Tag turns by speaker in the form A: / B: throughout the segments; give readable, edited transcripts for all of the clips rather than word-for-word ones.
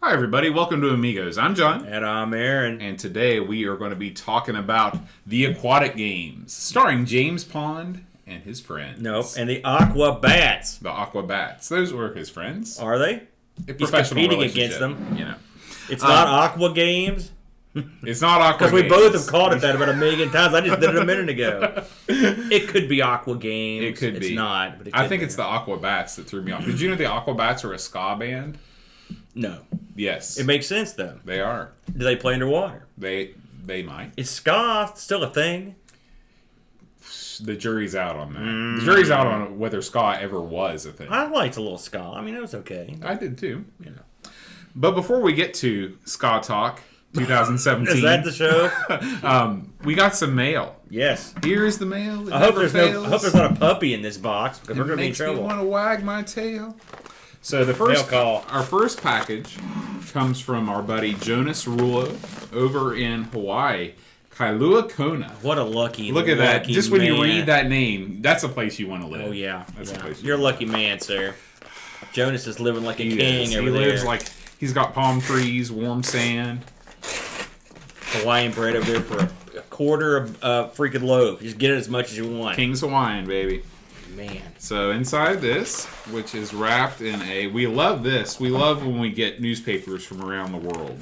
A: Hi everybody, welcome to Amigos. I'm John.
B: And I'm Aaron.
A: And today we are going to be talking about the Aquatic Games, starring James Pond and his friends.
B: Nope, and the Aqua Bats.
A: The Aqua Bats. Those were his friends.
B: Are they?
A: A
B: He's
A: professional
B: competing
A: relationship,
B: against them.
A: You know.
B: It's not Aqua Games?
A: It's not Aqua Games.
B: Because we both have called it that about a million times. I just did it a minute ago. It could be Aqua Games.
A: It could be.
B: It's not. But
A: I think it's the Aqua Bats that threw me off. Did you know the Aqua Bats are a ska band?
B: No.
A: Yes.
B: It makes sense, though.
A: They are.
B: Do they play underwater?
A: They might.
B: Is ska still a thing?
A: The jury's out on that. The jury's out on whether ska ever was a thing.
B: I liked a little ska. I mean, it was okay.
A: I did too. You know. But before we get to Ska Talk 2017,
B: Is that the show?
A: we got some mail.
B: Yes.
A: Here's the mail.
B: I hope there's not a puppy in this box because we're going to be in
A: Makes me
B: trouble.
A: want to wag my tail. So our first package comes from our buddy Jonas Rulo over in Hawaii, Kailua Kona.
B: What a lucky
A: Look at that! Just when you
B: man.
A: read that name, that's a place you want to live.
B: Oh yeah,
A: that's a place.
B: You're a lucky man, sir. Jonas is living like a king
A: He
B: over
A: lives
B: there.
A: like he's got palm trees, warm sand.
B: Hawaiian bread over there for a quarter of a freaking loaf. Just get it as much as you want.
A: King's Hawaiian, baby.
B: Man.
A: So inside this, which is wrapped in we love this. We love when we get newspapers from around the world.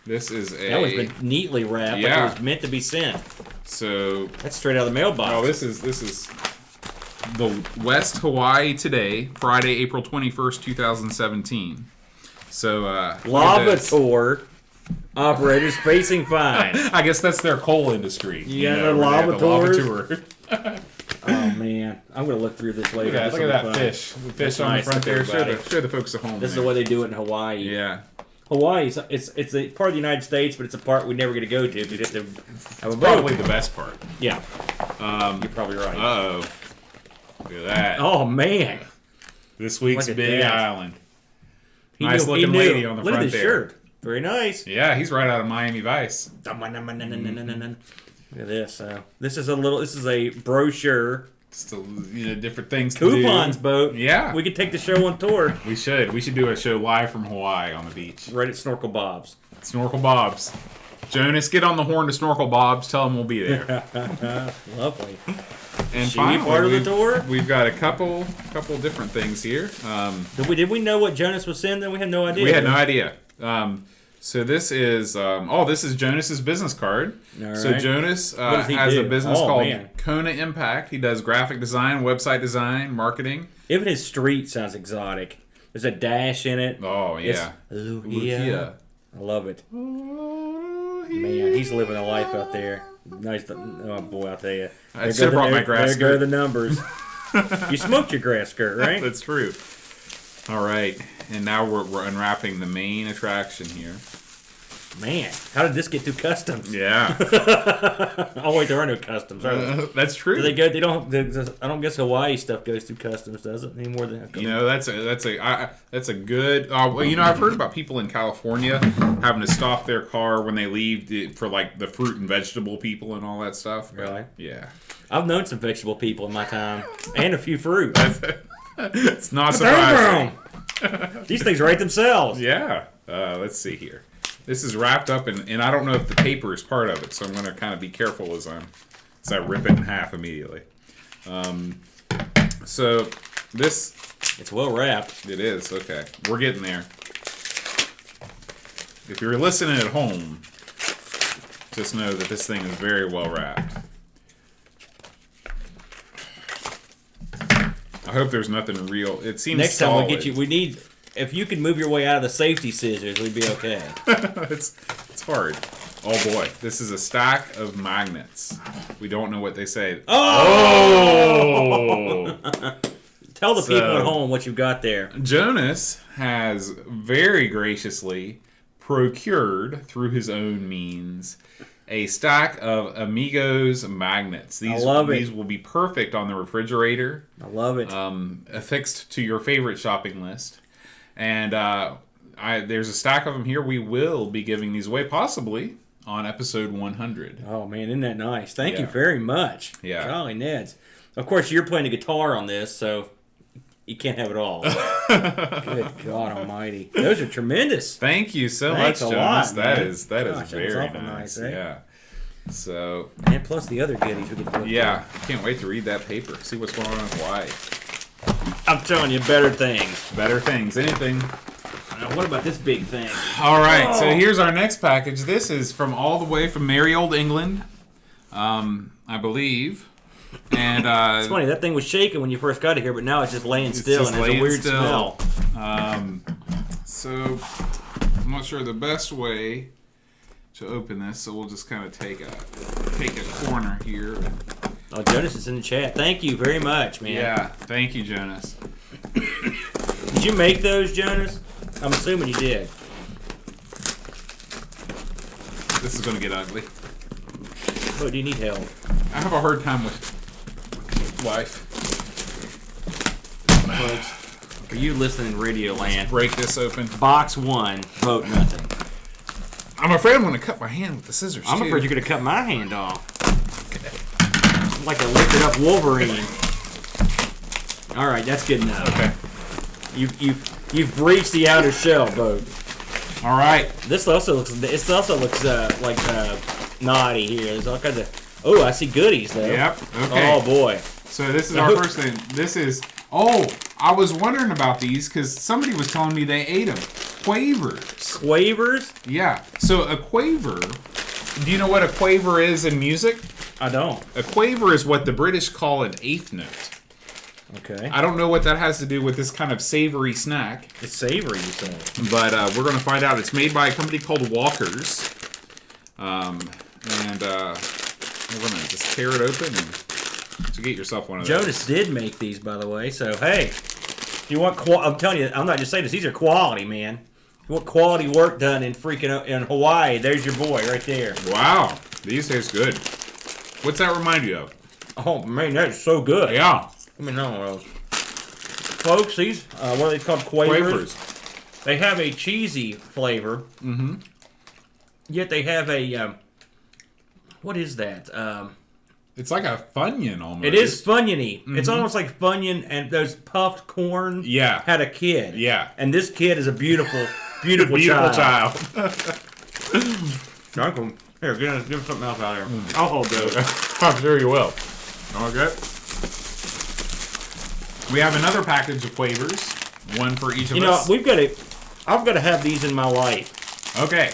A: This is
B: That was been neatly wrapped.
A: Yeah.
B: Like it was meant to be sent.
A: So
B: That's straight out of the mailbox.
A: oh, this is the West Hawaii Today, Friday, April 21st, 2017. So
B: Lava Tour operators facing fine.
A: I guess that's their coal industry.
B: You got
A: know,
B: the
A: where they have
B: lava
A: the
B: tours? Oh man, I'm gonna look through this later.
A: Look at that fish. The fish on the front there. Show the folks at home.
B: This is the way they do it in Hawaii.
A: Yeah.
B: Hawaii, it's a part of the United States, but it's a part we never get to go to. We have to have a boat.
A: Probably the best part.
B: Yeah. You're probably right.
A: Uh-oh. Look at that.
B: Oh, man.
A: This week's Big Island.
B: He
A: nice
B: knew,
A: looking lady on the
B: Look
A: front
B: at his
A: there.
B: Shirt. Very nice.
A: Yeah, he's right out of Miami Vice.
B: Look at this. This is a brochure.
A: Still, different things to
B: Coupons
A: do.
B: boat.
A: Yeah.
B: We could take the show on tour.
A: We should. We should do a show live from Hawaii on the beach.
B: Right at Snorkel Bob's.
A: Snorkel Bob's. Jonas, get on the horn to Snorkel Bob's. Tell him we'll be there.
B: Lovely.
A: And
B: Should we be part of the tour?
A: We've got a couple different things here.
B: Did we know what Jonas was sending? We had no idea.
A: We had no idea. So this is this is Jonas's business card.
B: All right.
A: So Jonas
B: has
A: a business called Kona Impact. He does graphic design, website design, marketing.
B: Even his street sounds exotic. There's a dash in it.
A: Oh yeah.
B: Lucia. I love it. Man, he's living a life out there. Nice. Oh boy, I'll tell you.
A: I should have brought my grass skirt.
B: There go the numbers. You smoked your grass skirt, right?
A: That's true. All right, and now we're unwrapping the main attraction here.
B: Man, how did this get through customs?
A: Yeah.
B: Oh wait, there are no customs, are there?
A: That's true.
B: Do they go? They don't. I don't guess Hawaii stuff goes through customs, does it? Any more than
A: that's a good. Well, I've heard about people in California having to stop their car when they leave for like the fruit and vegetable people and all that stuff.
B: Really?
A: Yeah.
B: I've known some vegetable people in my time, and a few fruit.
A: It's not surprising.
B: These things write themselves.
A: Yeah. Let's see here. This is wrapped up and I don't know if the paper is part of it, so I'm going to kind of be careful as I rip it in half immediately. So this...
B: It's well wrapped.
A: It is, okay. We're getting there. If you're listening at home, just know that this thing is very well wrapped. I hope there's nothing real. It seems
B: next
A: solid.
B: time we get you, we need. If you can move your way out of the safety scissors, we'd be okay.
A: It's hard. Oh boy, this is a stack of magnets. We don't know what they say.
B: Oh! Tell the people at home what you got there.
A: Jonas has very graciously procured through his own means a stack of Amigos magnets.
B: I love it.
A: These will be perfect on the refrigerator.
B: I love it.
A: Affixed to your favorite shopping list. And there's a stack of them here. We will be giving these away, possibly on episode 100.
B: Oh, man, isn't that nice? Thank you very much.
A: Yeah.
B: Golly Neds. Of course, you're playing the guitar on this, so you can't have it all. Good God Almighty! Those are tremendous.
A: Thank you so
B: Thanks
A: much,
B: a
A: Jonas.
B: lot,
A: That
B: man.
A: is
B: Gosh,
A: very
B: that was awful
A: nice.
B: nice, eh?
A: Yeah. So.
B: And plus the other goodies we get to look
A: Yeah, can't wait to read that paper. See what's going on in Hawaii.
B: I'm telling you, better things.
A: Better things. Anything.
B: Now, what about this big thing?
A: All right, so here's our next package. This is from all the way from merry old England, I believe. And
B: It's funny, that thing was shaking when you first got it here, but now it's just laying still
A: just
B: and it's a weird
A: still.
B: smell.
A: So I'm not sure the best way to open this, so we'll just kind of take a corner here.
B: Oh, Jonas is in the chat. Thank you very much, man.
A: Yeah, thank you, Jonas.
B: Did you make those, Jonas? I'm assuming you did.
A: This is going to get ugly.
B: Oh, do you need help?
A: I have a hard time with wife.
B: Folks, for you listening in Radio Land,
A: Break this open.
B: box 1, vote nothing.
A: I'm afraid I'm going to cut my hand with the scissors.
B: I'm
A: too.
B: afraid you're going to cut my hand off. I'm like a liquored up Wolverine. All right, that's good enough.
A: Okay.
B: You've breached the outer shell, Bo.
A: All right.
B: This also looks like naughty here. There's all kinds of. Oh, I see goodies though.
A: Yep. Okay.
B: Oh boy.
A: So this is our first thing. This is. Oh, I was wondering about these because somebody was telling me they ate them. Quavers.
B: Quavers?
A: Yeah. So a quaver. Do you know what a quaver is in music?
B: I don't.
A: A quaver is what the British call an eighth note.
B: Okay.
A: I don't know what that has to do with this kind of savory snack.
B: It's savory, you say.
A: But we're going to find out. It's made by a company called Walker's. And we're going to just tear it open and to get yourself one of those.
B: Jonas did make these, by the way. So, hey, if you want I'm telling you, I'm not just saying this. These are quality, man. If you want quality work done in freaking in Hawaii, there's your boy right there.
A: Wow. These taste good. What's that remind you of?
B: Oh, man, that's so good.
A: Yeah.
B: Let me know those. Folks, these, what are they called? Quavers. They have a cheesy flavor. Mm-hmm. Yet they have a, what is that?
A: It's like a Funyun almost.
B: It is Funyun-y. Mm-hmm. It's almost like Funyun and those puffed corn had a kid.
A: Yeah.
B: And this kid is a beautiful, beautiful child. Uncle, here, give him something else out here. I'll hold those.
A: I'm sure you will. Okay. We have another package of quavers. One for each of us.
B: You know, I've got to have these in my life.
A: Okay.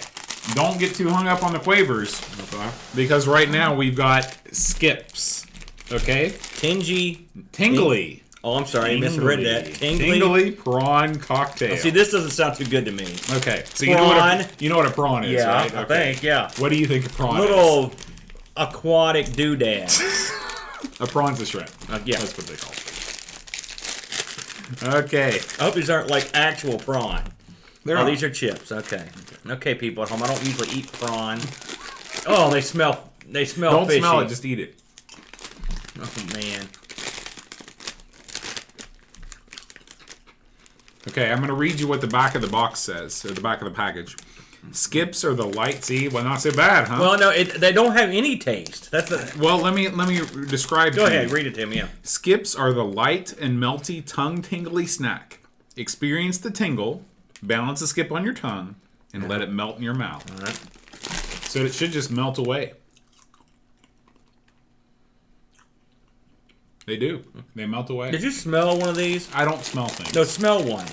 A: Don't get too hung up on the quavers. Okay. Because right now we've got skips. Okay? Tingly.
B: Oh, I'm sorry. I misread that.
A: Tingly prawn cocktail.
B: Oh, see, this doesn't sound too good to me.
A: Okay. So
B: prawn.
A: you know what a prawn is, right?
B: I think, yeah.
A: What do you think a prawn is?
B: Little aquatic doodads.
A: A prawn's a shrimp.
B: Yeah.
A: That's what they call it. Okay.
B: I hope these aren't like actual prawn. These are chips. Okay. Okay, people at home. I don't usually eat prawn. Oh, they smell fishy.
A: Don't smell it. Just eat it.
B: Oh, man.
A: Okay, I'm going to read you what the back of the box says, or the back of the package. Skips are the light. See, well, not so bad, huh?
B: Well, no, they don't have any taste. That's the.
A: Well, let me describe.
B: Go ahead, read it to me. Yeah.
A: Skips are the light and melty tongue-tingly snack. Experience the tingle, balance a skip on your tongue, and let it melt in your mouth.
B: All right.
A: So it should just melt away. They do. They melt away.
B: Did you smell one of these?
A: I don't smell things.
B: No, smell one.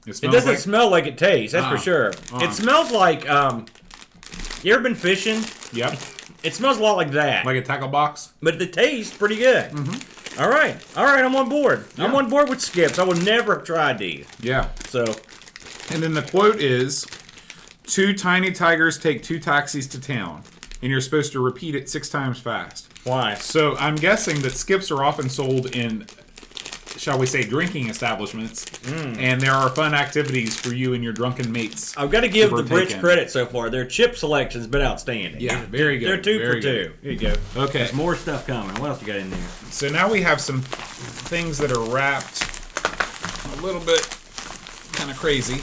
A: It
B: doesn't smell like it tastes, that's for sure. It smells like, you ever been fishing?
A: Yep.
B: It smells a lot like that.
A: Like a tackle box?
B: But the taste pretty good. Mm-hmm. All right, I'm on board. Yeah. I'm on board with skips. I would never have tried these.
A: Yeah.
B: So.
A: And then the quote is, 2 tiny tigers take 2 taxis to town. And you're supposed to repeat it 6 times fast.
B: Why?
A: So I'm guessing that skips are often sold in, shall we say, drinking establishments, and there are fun activities for you and your drunken mates.
B: I've got to give the Brits credit so far. Their chip selection's been outstanding.
A: Yeah, very good.
B: They're 2
A: very
B: for 2.
A: Good.
B: Here you go.
A: Okay.
B: There's more stuff coming. What else you got in there?
A: So now we have some things that are wrapped a little bit kind of crazy.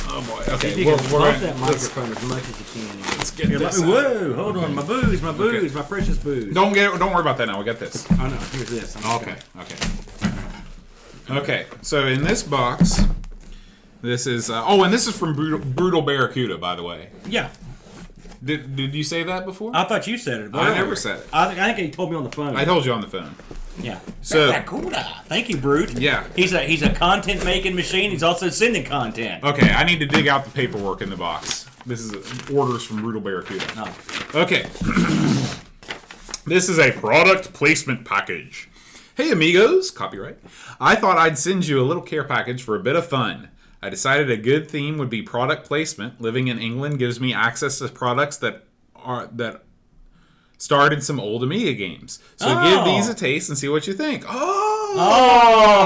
A: Oh boy. Okay.
B: You can bump that microphone as much as you can.
A: Let's get this.
B: Whoa! Hold on, my booze, my precious booze.
A: Don't worry about that now. We got this.
B: Oh no, here's this.
A: Okay. Okay, so in this box, this is... and this is from Brutal Barracuda, by the way.
B: Yeah.
A: Did you say that before?
B: I thought you said it.
A: I never said it.
B: I think he told me on the phone.
A: I told you on the phone.
B: Yeah.
A: So,
B: Barracuda. Thank you, Brute.
A: Yeah.
B: He's a content making machine. He's also sending content.
A: Okay, I need to dig out the paperwork in the box. This is orders from Brutal Barracuda.
B: Oh.
A: Okay. This is a product placement package. Hey amigos, copyright. I thought I'd send you a little care package for a bit of fun. I decided a good theme would be product placement. Living in England gives me access to products that starred in some old Amiga games. So give these a taste and see what you think.
B: Oh,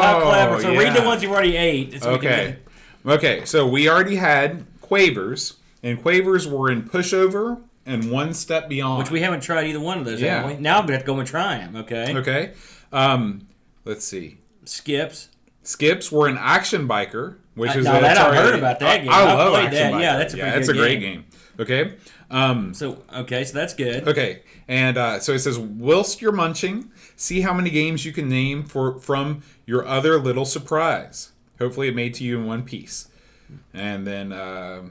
B: how clever. So read the ones you already ate.
A: Okay, so we already had Quavers, and Quavers were in Pushover and One Step Beyond.
B: Which we haven't tried either one of those, have we? Now I'm going to have to go and try them, okay?
A: Okay. Let's see. Skips were an Action Biker, which is...
B: I've heard about that game.
A: I love Action
B: that.
A: Biker.
B: Yeah, that's a pretty good
A: it's a great game. Okay.
B: So that's good.
A: Okay. And so it says, whilst you're munching, see how many games you can name from your other little surprise. Hopefully it made to you in one piece. And then a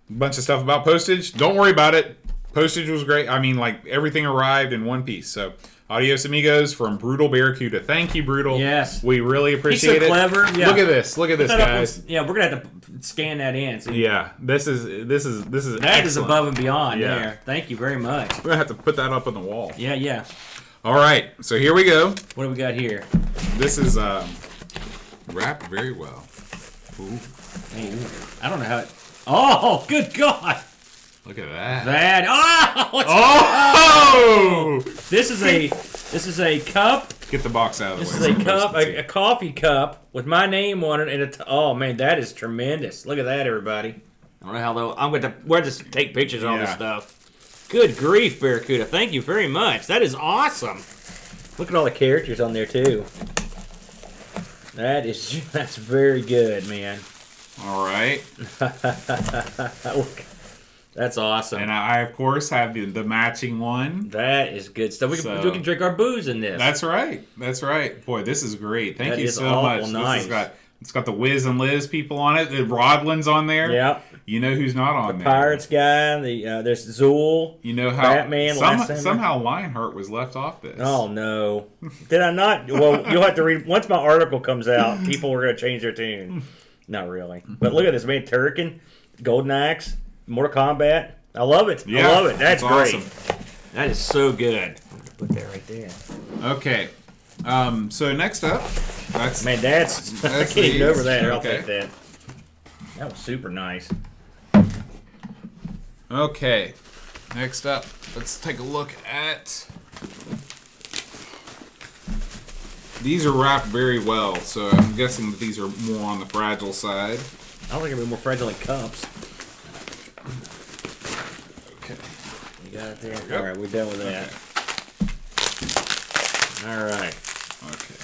A: bunch of stuff about postage. Don't worry about it. Postage was great. I mean, like, everything arrived in one piece. So, adios, amigos, from Brutal Barracuda. Thank you, Brutal.
B: Yes.
A: We really appreciate it.
B: He's so clever. Yeah.
A: Look at this. Look at this, guys.
B: Yeah, we're going to have to scan that in. So
A: yeah. This is
B: that
A: excellent.
B: is above and beyond there. Thank you very much.
A: We're going to have to put that up on the wall.
B: Yeah.
A: All right. So, here we go.
B: What do we got here?
A: This is wrapped very well. Ooh.
B: Hey, I don't know how it... Oh, good God.
A: Look at that.
B: This is a cup.
A: Get the box out of the way.
B: This is a cup, a coffee cup with my name on it, and oh man, that is tremendous. Look at that, everybody. I don't know how though. we're just take pictures on this stuff. Good grief, Barracuda! Thank you very much. That is awesome. Look at all the characters on there too. That's very good, man.
A: All right.
B: That's awesome.
A: And I, of course, have the matching one.
B: That is good stuff. We can drink our booze in this.
A: That's right. Boy, this is great. Thank you so much.
B: Nice.
A: It's got the Wiz and Liz people on it. The Rodlin's on there.
B: Yep.
A: You know who's not on there.
B: Pirates guy. There's Zool.
A: You know how
B: Batman.
A: Somehow Lionheart was left off this.
B: Oh no! Did I not? Well, you'll have to read once my article comes out. People are going to change their tune. Not really. But look at this, man. Turrican, Golden Axe, Mortal Kombat. I love it.
A: Yeah,
B: I love it. That's great.
A: Awesome.
B: That is so good. Put that right there.
A: Okay. So next up, that's
B: I can't even over that. I'll take that. That was super nice.
A: Okay. Next up, let's take a look at. These are wrapped very well, so I'm guessing that these are more on the fragile side.
B: I don't think it'll be more fragile than cups.
A: Okay.
B: You got it there?
A: Yep.
B: All right, we're done with that. Okay. All right.
A: Okay.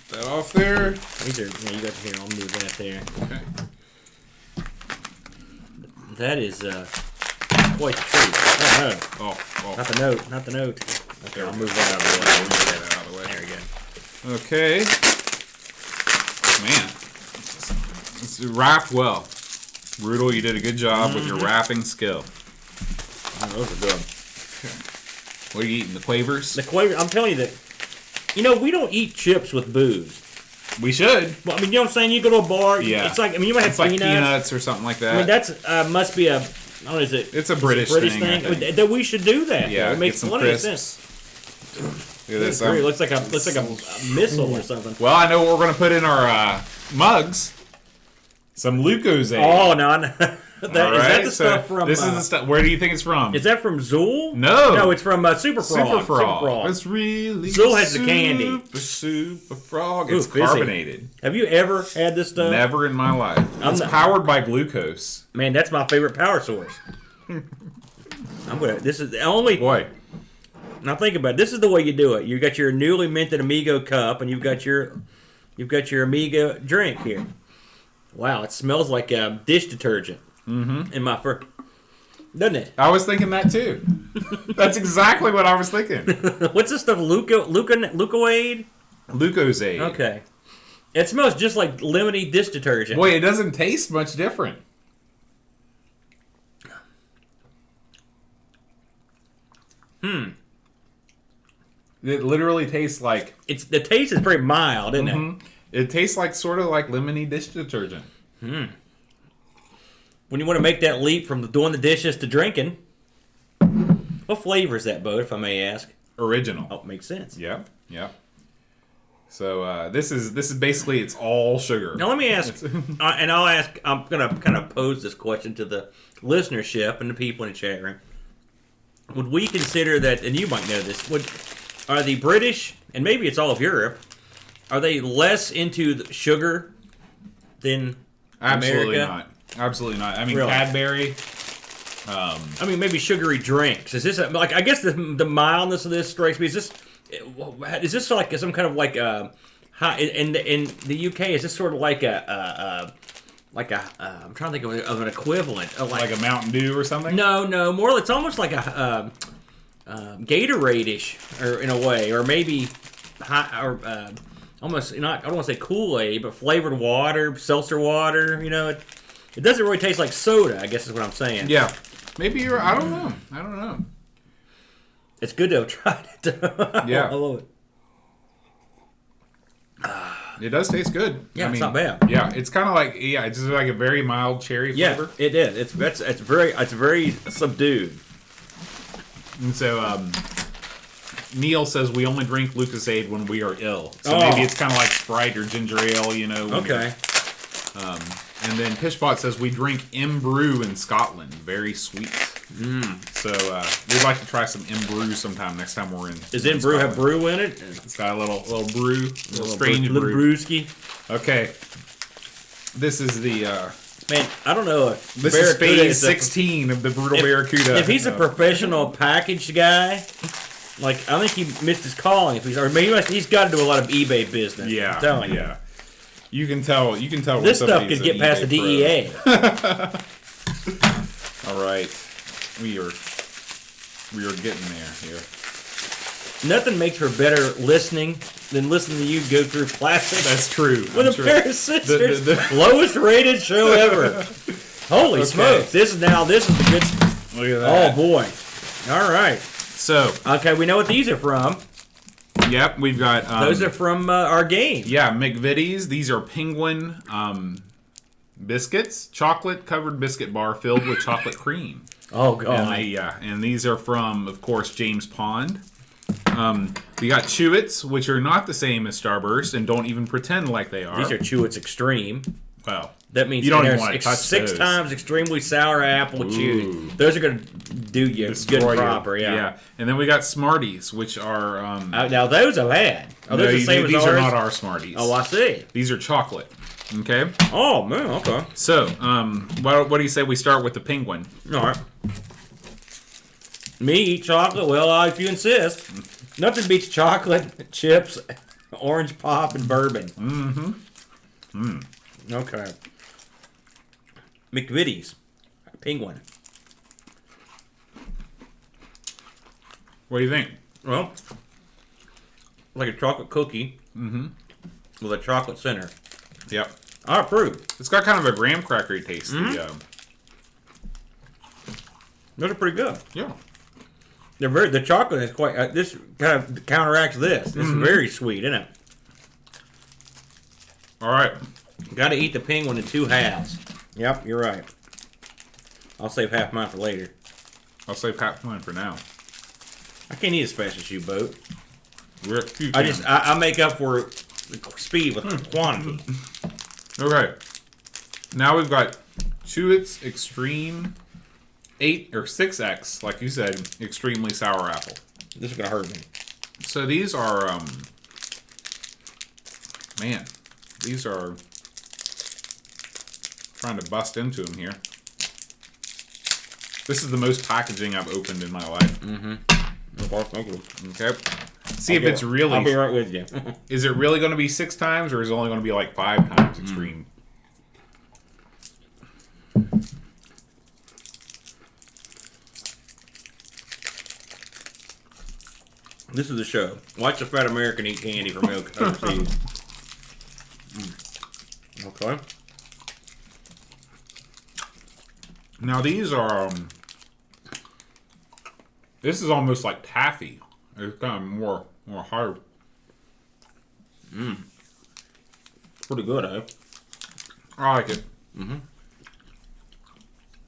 A: Put that off there.
B: These are, you got here. I'll move that there.
A: Okay.
B: That is quite the treat. Oh, no.
A: Oh.
B: Not the note. Okay, I'll move that out of the way. There we go.
A: Okay. Man. It's wrapped well. Brutal, you did a good job with your wrapping skill.
B: Oh, those are good.
A: Okay. What are you eating? The Quavers?
B: The Quavers. I'm telling you that, we don't eat chips with booze.
A: We should.
B: Well, you know what I'm saying? You go to a bar.
A: Yeah.
B: It's like, you might have
A: peanuts or something like that.
B: That's must be a... Oh, is it?
A: It's a British thing.
B: That we should do that.
A: Yeah,
B: it makes plenty of sense.
A: Look at this.
B: It looks like a missile or something.
A: Well, I know what we're going to put in our mugs. Some Lucozade.
B: Oh, no. Is that the stuff from...
A: This is the stuff... Where do you think it's from?
B: Is that from Zool?
A: No.
B: No, it's from Super Frog.
A: Super Frog. It's really
B: Zool has the candy.
A: Super Frog. It's carbonated.
B: Have you ever had this stuff?
A: Never in my life. It's powered by glucose.
B: Man, that's my favorite power source. This is the only...
A: Boy.
B: Now think about it. This is the way you do it. You got your newly minted Amigo cup, and you've got your Amiga drink here. Wow, it smells like dish detergent. Mm-hmm. In my fur, doesn't it?
A: I was thinking that too. That's exactly what I was thinking.
B: What's this stuff? Lucozade?
A: Lucozade.
B: Okay. It smells just like lemony dish detergent.
A: Boy, it doesn't taste much different. It literally tastes like...
B: The taste is pretty mild, isn't it?
A: It tastes like sort of like lemony dish detergent.
B: When you want to make that leap from doing the dishes to drinking, what flavor is that, Bo, if I may ask?
A: Original.
B: Oh, makes sense.
A: Yeah, yeah. So this is basically, it's all sugar.
B: Now let me ask, and I'll ask. I'm gonna kind of pose this question to the listenership and the people in the chat room. Would we consider that? And you might know this. Are the British, and maybe it's all of Europe, are they less into the sugar than
A: Absolutely
B: America?
A: not. Absolutely not. I mean,
B: Really?
A: Cadbury.
B: I mean, maybe sugary drinks. Is this like? I guess the mildness of this strikes me. Is this like some kind of like high in the UK? Is this sort of like I'm trying to think of an equivalent of
A: Like a Mountain Dew or something?
B: No, more. It's almost like a Gatorade-ish, or in a way, or maybe almost not. I don't want to say Kool-Aid, but flavored water, seltzer water. You know, it doesn't really taste like soda. I guess is what I'm saying.
A: Yeah. Maybe you're... I don't know.
B: It's good to have tried it.
A: Yeah.
B: I love it.
A: It does taste good.
B: Yeah, it's not bad.
A: Yeah, it's kind of like... Yeah, it's just like a very mild cherry flavor.
B: Yeah, it is. It's very subdued.
A: And so, Neil says we only drink Lucozade when we are ill. So
B: Oh.
A: maybe it's kind of like Sprite or ginger ale, you know. when
B: Okay.
A: And then Pishbot says we drink Brew in Scotland. Very sweet. So we'd like to try some Brew sometime next time we're in.
B: Does
A: in
B: Brew have
A: Scotland.
B: brew in it?
A: It's got a little brew, little strange
B: little
A: brew.
B: brewski.
A: Okay. This is the
B: Man, I don't know if
A: this is
B: Barracuda
A: phase 16 of the Brutal Barracuda.
B: If he's a professional packaged guy, like I think he missed his calling. If he's got to do a lot of eBay business.
A: yeah,
B: I'm telling you.
A: yeah. You can tell. when
B: This stuff
A: somebody's
B: could get
A: an
B: past the
A: eBay
B: DEA.
A: pro. All right, we are getting there here.
B: Nothing makes for better listening than listening to you go through classics
A: That's true.
B: with
A: I'm
B: a
A: sure.
B: pair of sisters.
A: The-
B: Lowest rated show ever. Holy
A: Okay.
B: smokes! This is the good.
A: Look at that.
B: Oh boy! All right.
A: So,
B: Okay, we know what these are from.
A: yep, we've got
B: Those are from our game.
A: yeah, McVitie's. These are penguin biscuits, chocolate covered biscuit bar filled with chocolate cream.
B: Oh god.
A: And these are from, of course, James Pond. We got Chewits, which are not the same as Starburst and don't even pretend like they are.
B: These are Chewits Extreme.
A: Well,
B: That means
A: you don't even
B: there's
A: want to touch
B: six
A: those.
B: times extremely sour apple Chewits. Those are going to do you
A: Destroy
B: good and
A: you.
B: proper. Yeah.
A: And then we got Smarties, which are
B: Now those I've had. Are those the same as
A: these
B: ours?
A: are not our Smarties.
B: Oh, I see.
A: These are chocolate. Okay.
B: Oh man. Okay.
A: So, what do you say we start with the penguin?
B: All right. Me eat chocolate? Well, if you insist. Nothing beats chocolate, chips, orange pop, and bourbon. Okay. McVitie's. Penguin.
A: What do you think?
B: Well, like a chocolate cookie with a chocolate center.
A: Yep.
B: I approve.
A: It's got kind of a graham crackery taste.
B: Those are pretty good.
A: Yeah.
B: The chocolate is quite. This kind of counteracts this. This is very sweet, isn't it?
A: All right.
B: Got to eat the penguin in two halves. Yep, you're right. I'll save half mine for later.
A: I'll save half mine for now.
B: I can't eat as fast as you, Boat.
A: You
B: I
A: can.
B: I make up for speed with quantity.
A: Okay. Now we've got Chewits Extreme 8 or 6X, like you said, extremely sour apple.
B: This is gonna hurt me.
A: So these are, man, these are trying to bust into them here. This is the most packaging I've opened in my life. Okay. See if it's really.
B: I'll be right with you.
A: Is it really going to be 6 times, or is it only going to be like 5 times extreme?
B: This is the show. Watch a fat American eat candy for milk overseas. Okay.
A: Now these are, this is almost like taffy. It's kind of more hard.
B: Pretty good, eh?
A: I like it.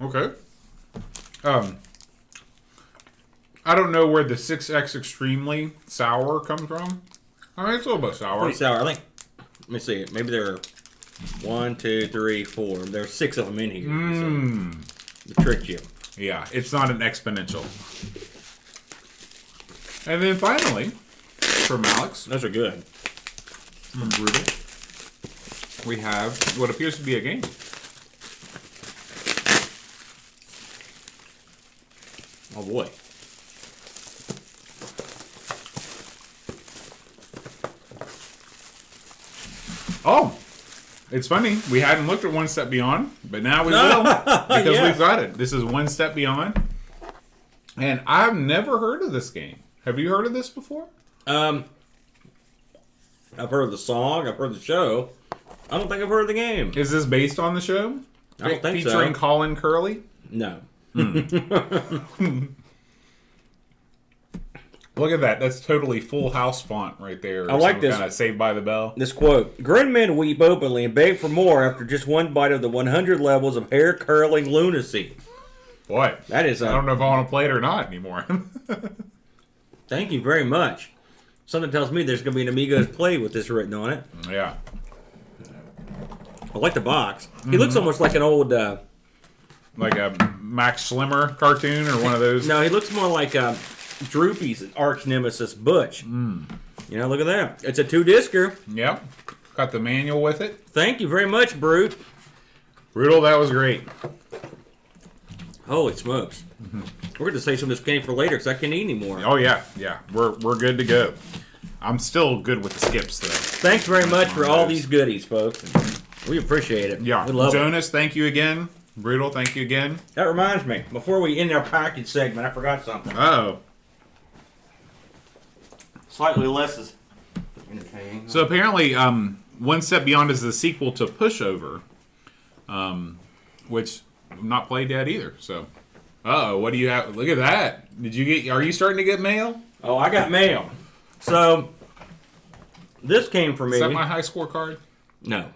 A: Okay. I don't know where the 6X Extremely Sour comes from. I mean, it's a little bit sour.
B: Pretty sour. I think. Let me see. Maybe there are 1, 2, 3, 4. There are 6 of them in here. So they tricked you.
A: Yeah, it's not an exponential. And then finally, from Alex,
B: Those are good.
A: from Brutal, we have what appears to be a game.
B: Oh boy.
A: Oh, it's funny. We hadn't looked at One Step Beyond, but now we will because
B: Yes.
A: we've got it. This is One Step Beyond, and I've never heard of this game. Have you heard of this before?
B: I've heard of the song. I've heard of the show. I don't think I've heard of the game.
A: Is this based on the show?
B: I don't think so.
A: Featuring Colin Curley?
B: No.
A: Look at that. That's totally Full House font right there.
B: I like this.
A: Kind of Saved by the Bell.
B: This quote: "Grown men weep openly and beg for more after just one bite of the 100 levels of hair curling lunacy."
A: Boy,
B: That is.
A: I don't know if I want to play it or not anymore.
B: Thank you very much. Something tells me there's going to be an Amigos play with this written on it.
A: Yeah.
B: I like the box. He looks almost like an old.
A: Like a Max Schlimmer cartoon or one of those.
B: No, he looks more like Droopy's arch nemesis Butch. You know, look at that. It's a 2-discer.
A: Yep. Got the manual with it.
B: Thank you very much, Brute.
A: Brutal, that was great.
B: Holy smokes. We're going to save some of this candy for later because I can't eat anymore.
A: Oh, yeah. Yeah. We're good to go. I'm still good with the skips, though.
B: Thanks very much for all these goodies, folks. We appreciate it.
A: Yeah.
B: We love
A: Jonas, thank you again. Brutal, thank you again.
B: it. That reminds me, before we end our package segment, I forgot something.
A: Uh-oh.
B: Slightly less is entertaining.
A: So apparently, One Step Beyond is the sequel to Pushover, which I've not played yet either. So, what do you have? Look at that. Are you starting to get mail?
B: Oh, I got mail. So, this came from me.
A: Is that my high score card?
B: No.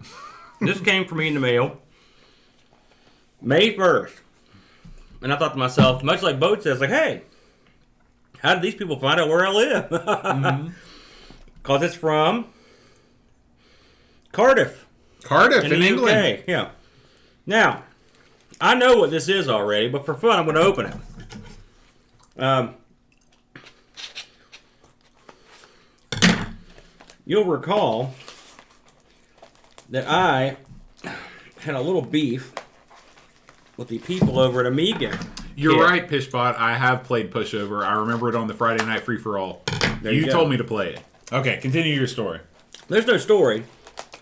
B: This came from me in the mail May 1st. And I thought to myself, much like Boat says, like, hey, how did these people find out where I live? Because it's from Cardiff.
A: Cardiff in
B: the
A: England.
B: UK. Yeah. Now, I know what this is already, but for fun, I'm going to open it. You'll recall that I had a little beef with the people over at Amiga.
A: You're right, Pishbot. I have played Pushover. I remember it on the Friday Night Free-for-All. You
B: go.
A: told me to play it. Okay, continue your story.
B: There's no story,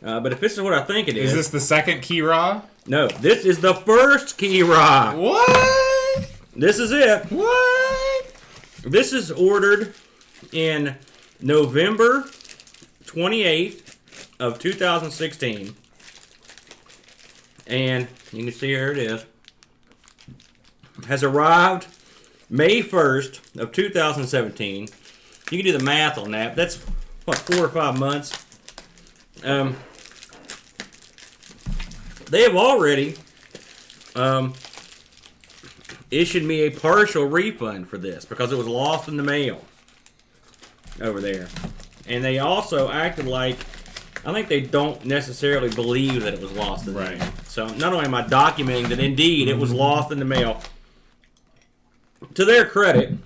B: but if this is what I think it is...
A: Is this the second Kira?
B: No, this is the first Kira.
A: What?
B: This is it.
A: What?
B: This is ordered in November 28th of 2016. And you can see here it is. Has arrived May 1st of 2017. You can do the math on that. That's, what, 4 or 5 months? They have already issued me a partial refund for this because it was lost in the mail over there. And they also acted like, I think they don't necessarily believe that it was lost in the mail. So not only am I documenting that indeed it was lost in the mail, to their credit,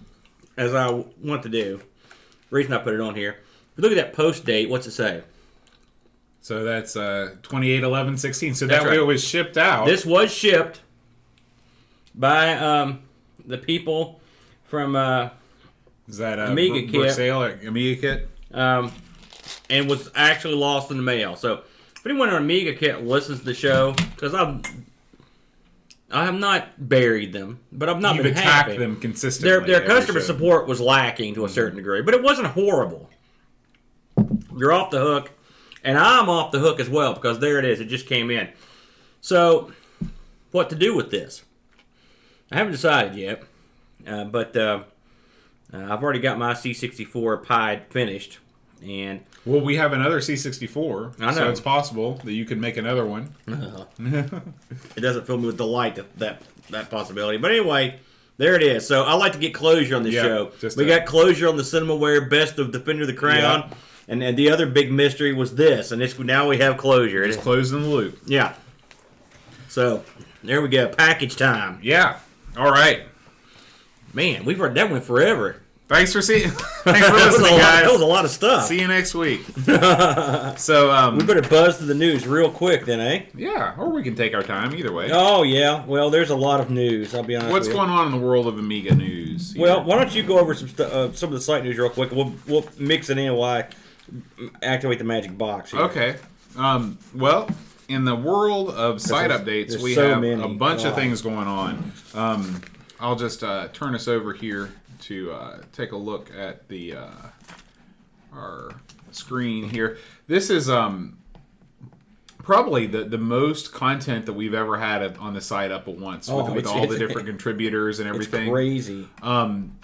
B: as I want to do, the reason I put it on here, if you look at that post date, what's it say?
A: So that's 28/11/16. So
B: That's
A: that way
B: right.
A: it was shipped out.
B: This was shipped by the people from
A: Is that
B: Amiga kit.
A: Brooke Sale or Amiga Kit?
B: and was actually lost in the mail. So if anyone on Amiga Kit listens to the show, because I have not buried them, but I've not
A: You've
B: been
A: attacked
B: happy.
A: them consistently.
B: Their
A: every
B: customer
A: show.
B: support was lacking to a certain degree, but it wasn't horrible. You're off the hook, and I'm off the hook as well because there it is. It just came in. So, what to do with this? I haven't decided yet, but I've already got my C64 Pi finished, and
A: Well, we have another C64,
B: I know.
A: so it's possible that you could make another one.
B: it doesn't fill me with delight that possibility. But anyway, there it is. So I like to get closure on this show. We got closure on the CinemaWare Best of Defender of the Crown, and the other big mystery was this, and now we have closure.
A: Just closing the loop.
B: Yeah. So there we go. Package time.
A: Yeah. All right.
B: Man, we've heard that one forever.
A: Thanks for listening, guys.
B: That was a lot of stuff.
A: See you next week. So
B: we better buzz to the news real quick then, eh?
A: Yeah, or we can take our time. Either way.
B: Oh yeah. Well, there's a lot of news. I'll be honest.
A: What's
B: with
A: going on in the world of Amiga news?
B: Well, why don't you go over some of the site news real quick? We'll mix it in while I activate the magic box here.
A: Okay. Well, in the world of site updates, we have a bunch of things going on. I'll just turn us over here to take a look at the our screen here. This is probably the most content that we've ever had on the site up at once with all the different contributors and everything.
B: It's crazy.
A: I'm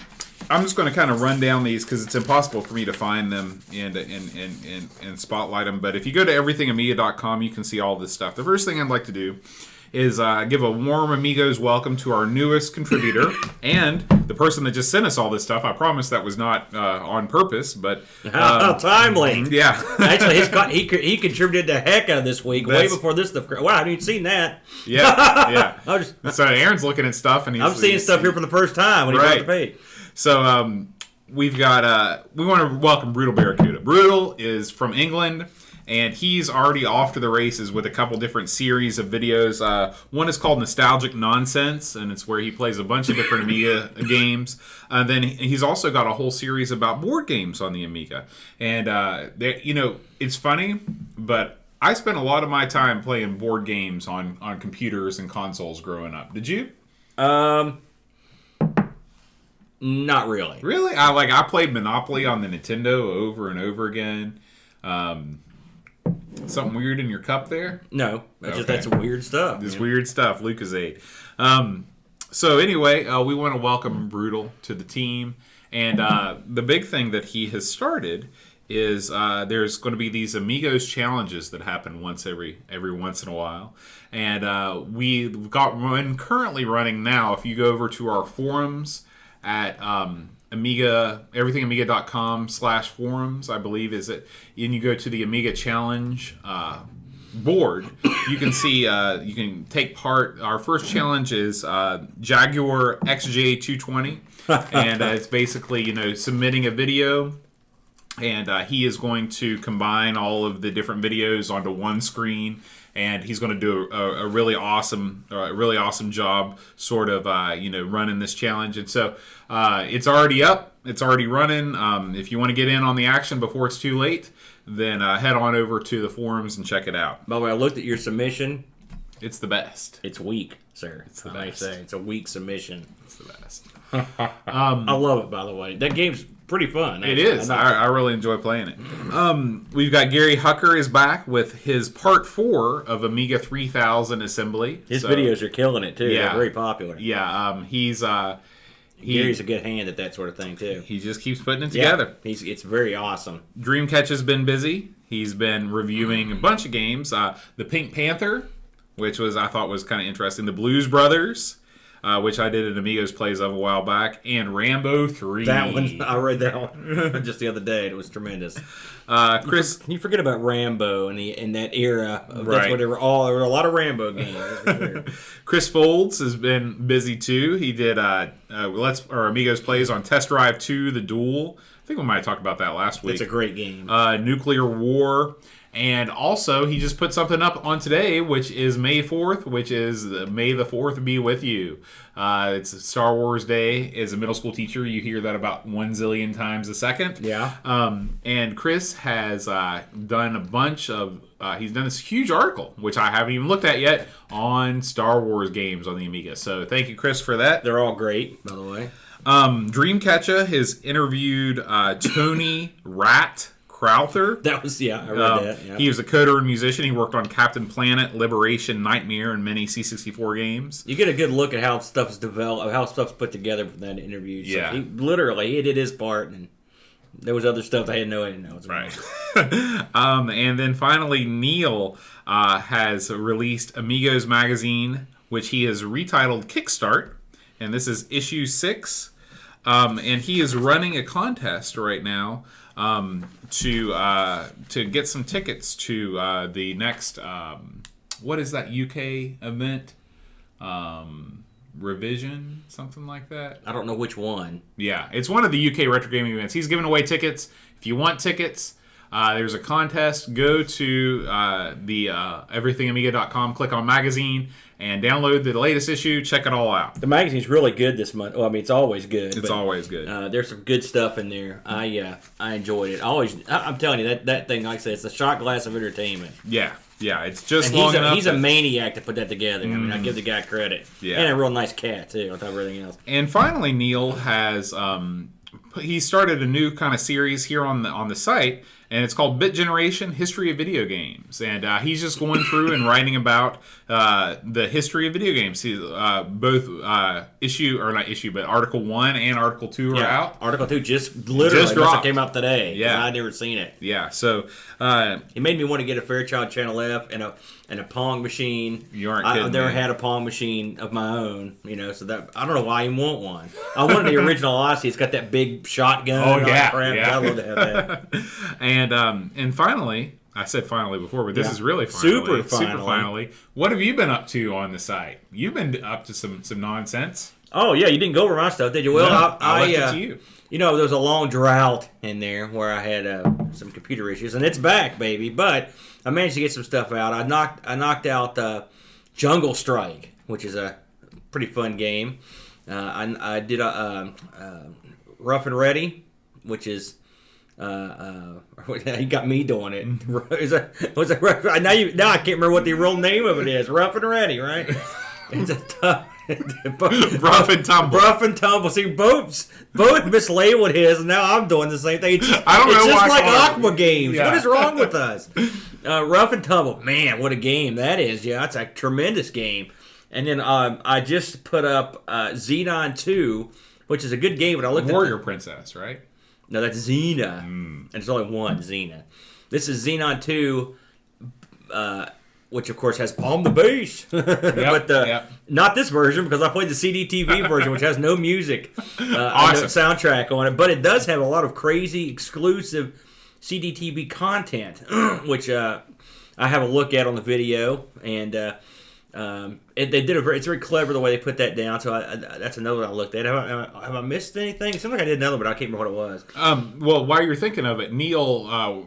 A: just going to kind of run down these because it's impossible for me to find them and spotlight them. But if you go to everythingamiga.com, you can see all this stuff. The first thing I'd like to do is give a warm Amigos welcome to our newest contributor and the person that just sent us all this stuff. I promise that was not on purpose, but
B: how timely!
A: Yeah,
B: actually, he contributed the heck out of this week, way before this stuff. Wow, I haven't even seen that.
A: Yeah. So Aaron's looking at stuff, and
B: I'm seeing stuff here for the first time when he brought the page.
A: So we've got we want to welcome Brutal Barracuda. Brutal is from England. And he's already off to the races with a couple different series of videos. One is called Nostalgic Nonsense, and it's where he plays a bunch of different Amiga games. And then he's also got a whole series about board games on the Amiga. And, it's funny, but I spent a lot of my time playing board games on computers and consoles growing up. Did you?
B: Not really.
A: Really? I played Monopoly on the Nintendo over and over again. Something weird in your cup there?
B: No, that's weird stuff.
A: This weird stuff, Lucasade. So anyway, we want to welcome Brutal to the team, and the big thing that he has started is there's going to be these Amigos Challenges that happen every once in a while, and we've got one currently running now. If you go over to our forums at everythingamiga.com/forums, I believe is it, and you go to the Amiga Challenge board, you can see you can take part. Our first challenge is Jaguar XJ220, and it's basically submitting a video, and he is going to combine all of the different videos onto one screen. And he's going to do a really awesome job, sort of, running this challenge. And so it's already up, it's already running. If you want to get in on the action before it's too late, then head on over to the forums and check it out.
B: By the way, I looked at your submission.
A: It's the best.
B: It's weak, sir. It's the best. I say it's a weak submission.
A: It's the best.
B: I love it. By the way, that game's pretty fun.
A: It is. I really enjoy playing it. We've got Gary Hucker is back with his part 4 of Amiga 3000 assembly.
B: His videos are killing it too.
A: Yeah,
B: they're very popular.
A: Yeah, Gary's
B: a good hand at that sort of thing too.
A: He just keeps putting it together.
B: It's very awesome.
A: Dreamcatch has been busy. He's been reviewing a bunch of games. The Pink Panther, which I thought was kind of interesting. The Blues Brothers, which I did an Amigos Plays of a while back, and Rambo 3.
B: That one, I read that one just the other day, and it was tremendous.
A: Chris,
B: can you forget about Rambo in that era? That's
A: right.
B: what there were a lot of Rambo games.
A: Chris Folds has been busy too. He did Amigos Plays on Test Drive 2, The Duel. I think we might have talked about that last week.
B: It's a great game.
A: Nuclear War. And also, he just put something up on today, which is May 4th, which is May the 4th be with you. It's Star Wars Day. As a middle school teacher, you hear that about 1 zillion times a second.
B: Yeah.
A: And Chris has done a bunch of he's done this huge article, which I haven't even looked at yet, on Star Wars games on the Amiga. So thank you, Chris, for that.
B: They're all great, by the way.
A: Dreamcatcher has interviewed Tony Rat Crowther.
B: That was, I read that. Yeah.
A: He was a coder and musician. He worked on Captain Planet, Liberation, Nightmare, and many C64 games.
B: You get a good look at how stuff's developed, how stuff's put together from that interview. So
A: Yeah.
B: he did his part, and there was other stuff I didn't know.
A: Right. And then finally, Neil has released Amigos magazine, which he has retitled Kickstart, and this is issue 6. And he is running a contest right now to get some tickets to the next what is that UK event? Revision, something like that.
B: I don't know which one.
A: Yeah, it's one of the UK retro gaming events. He's giving away tickets. If you want tickets, there's a contest. Go to the everythingamiga.com, click on magazine, and download the latest issue. Check it all out.
B: The magazine's really good this month. Well, I mean, it's always good.
A: It's always good.
B: There's some good stuff in there. I enjoyed it. I'm telling you, that thing, like I said, it's a shot glass of entertainment.
A: Yeah, it's just
B: and
A: long enough.
B: He's a maniac to put that together. I mean, I give the guy credit.
A: Yeah.
B: And a real nice cat, too, on top of everything else.
A: And finally, Neil has he started a new kind of series here on the site, and it's called Bit Generation: History of Video Games. And he's just going through and writing about the history of video games. He, both but Article 1 and Article 2 are out.
B: Article 2 just dropped. Came out today.
A: Yeah,
B: I'd never seen it.
A: Yeah, so
B: it made me want to get a Fairchild Channel F and a Pong machine.
A: You aren't kidding.
B: I've never had a Pong machine of my own, so that I don't know why I even want one. I wanted the original Odyssey. It's got that big shotgun.
A: Oh yeah,
B: crap.
A: yeah.
B: I'd love to have that.
A: And finally, I said finally before, but this is really finally. Super finally. What have you been up to on the site? You've been up to some nonsense.
B: Oh yeah, you didn't go over my stuff, did you? Well,
A: no, I left it to you.
B: There was a long drought in there where I had some computer issues, and it's back, baby. But I managed to get some stuff out. I knocked out Jungle Strike, which is a pretty fun game. I did a Rough and Ready, which is you got me doing it. Now I can't remember what the real name of it is. Rough and Ready, right? It's a tough.
A: Rough and tumble.
B: Rough and tumble. See, both mislabeled his, and now I'm doing the same thing.
A: I don't know
B: it's just
A: why
B: like Aqua Games.
A: Yeah.
B: What is wrong with us? Rough and tumble. Man, what a game that is. Yeah, it's a tremendous game. And then I just put up Xenon 2, which is a good game. But I looked
A: Warrior Princess, right?
B: No, that's Xena. And there's only one, Xena. This is Xenon 2, which of course has Palm the Bass. But not this version, because I played the CD-TV version, which has no music,
A: awesome.
B: No soundtrack on it. But it does have a lot of crazy, exclusive CD-TV content, which I have a look at on the video. And it's very clever the way they put that down. So that's another one I looked at. Have I missed anything? It seems like I did another, but I can't remember what it was.
A: Well, while you're thinking of it, Neil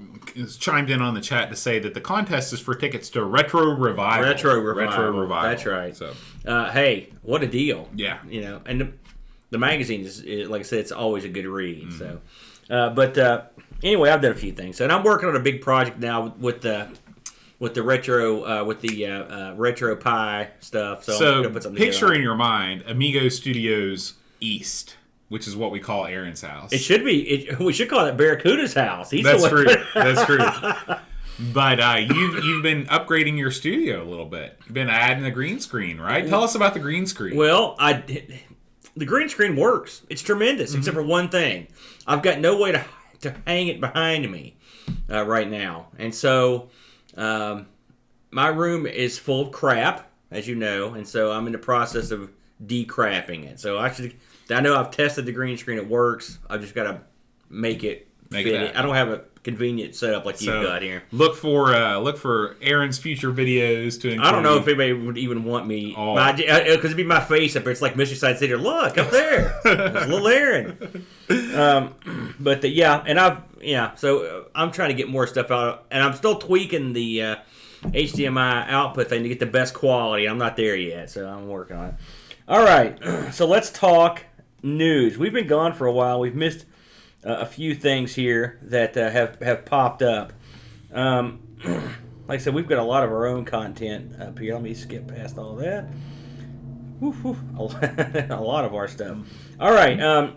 A: chimed in on the chat to say that the contest is for tickets to Retro Revival.
B: Retro Revival. That's right.
A: So,
B: hey, what a deal!
A: Yeah,
B: and the magazine is, like I said, it's always a good read. So, but anyway, I've done a few things, and I'm working on a big project now with the retro Pi stuff. So I'm gonna put something
A: picture
B: together.
A: in your mind Amigo Studios East, which is what we call Aaron's house.
B: It should be. We should call it Barracuda's house.
A: That's true. That's true. But you've been upgrading your studio a little bit. You've been adding a green screen, right? Tell us about the green screen.
B: Well, the green screen works. It's tremendous, except for one thing. I've got no way to hang it behind me right now, and so my room is full of crap, as you know, and so I'm in the process of decrapping it. So I know I've tested the green screen; it works. I've just got to make it fit. I don't have a convenient setup like you've got here.
A: Look for Aaron's future videos to include.
B: I don't know if anybody would even want me, because it'd be my face up there. It's like Mystery Science Theater. Look up there, there's little Aaron. So I'm trying to get more stuff out, and I'm still tweaking the HDMI output thing to get the best quality. I'm not there yet, so I'm working on it. All right, so let's talk news. We've been gone for a while. We've missed a few things here that have popped up. like I said, we've got a lot of our own content up here. Let me skip past all that. Woof, woof. A lot of our stuff. All right.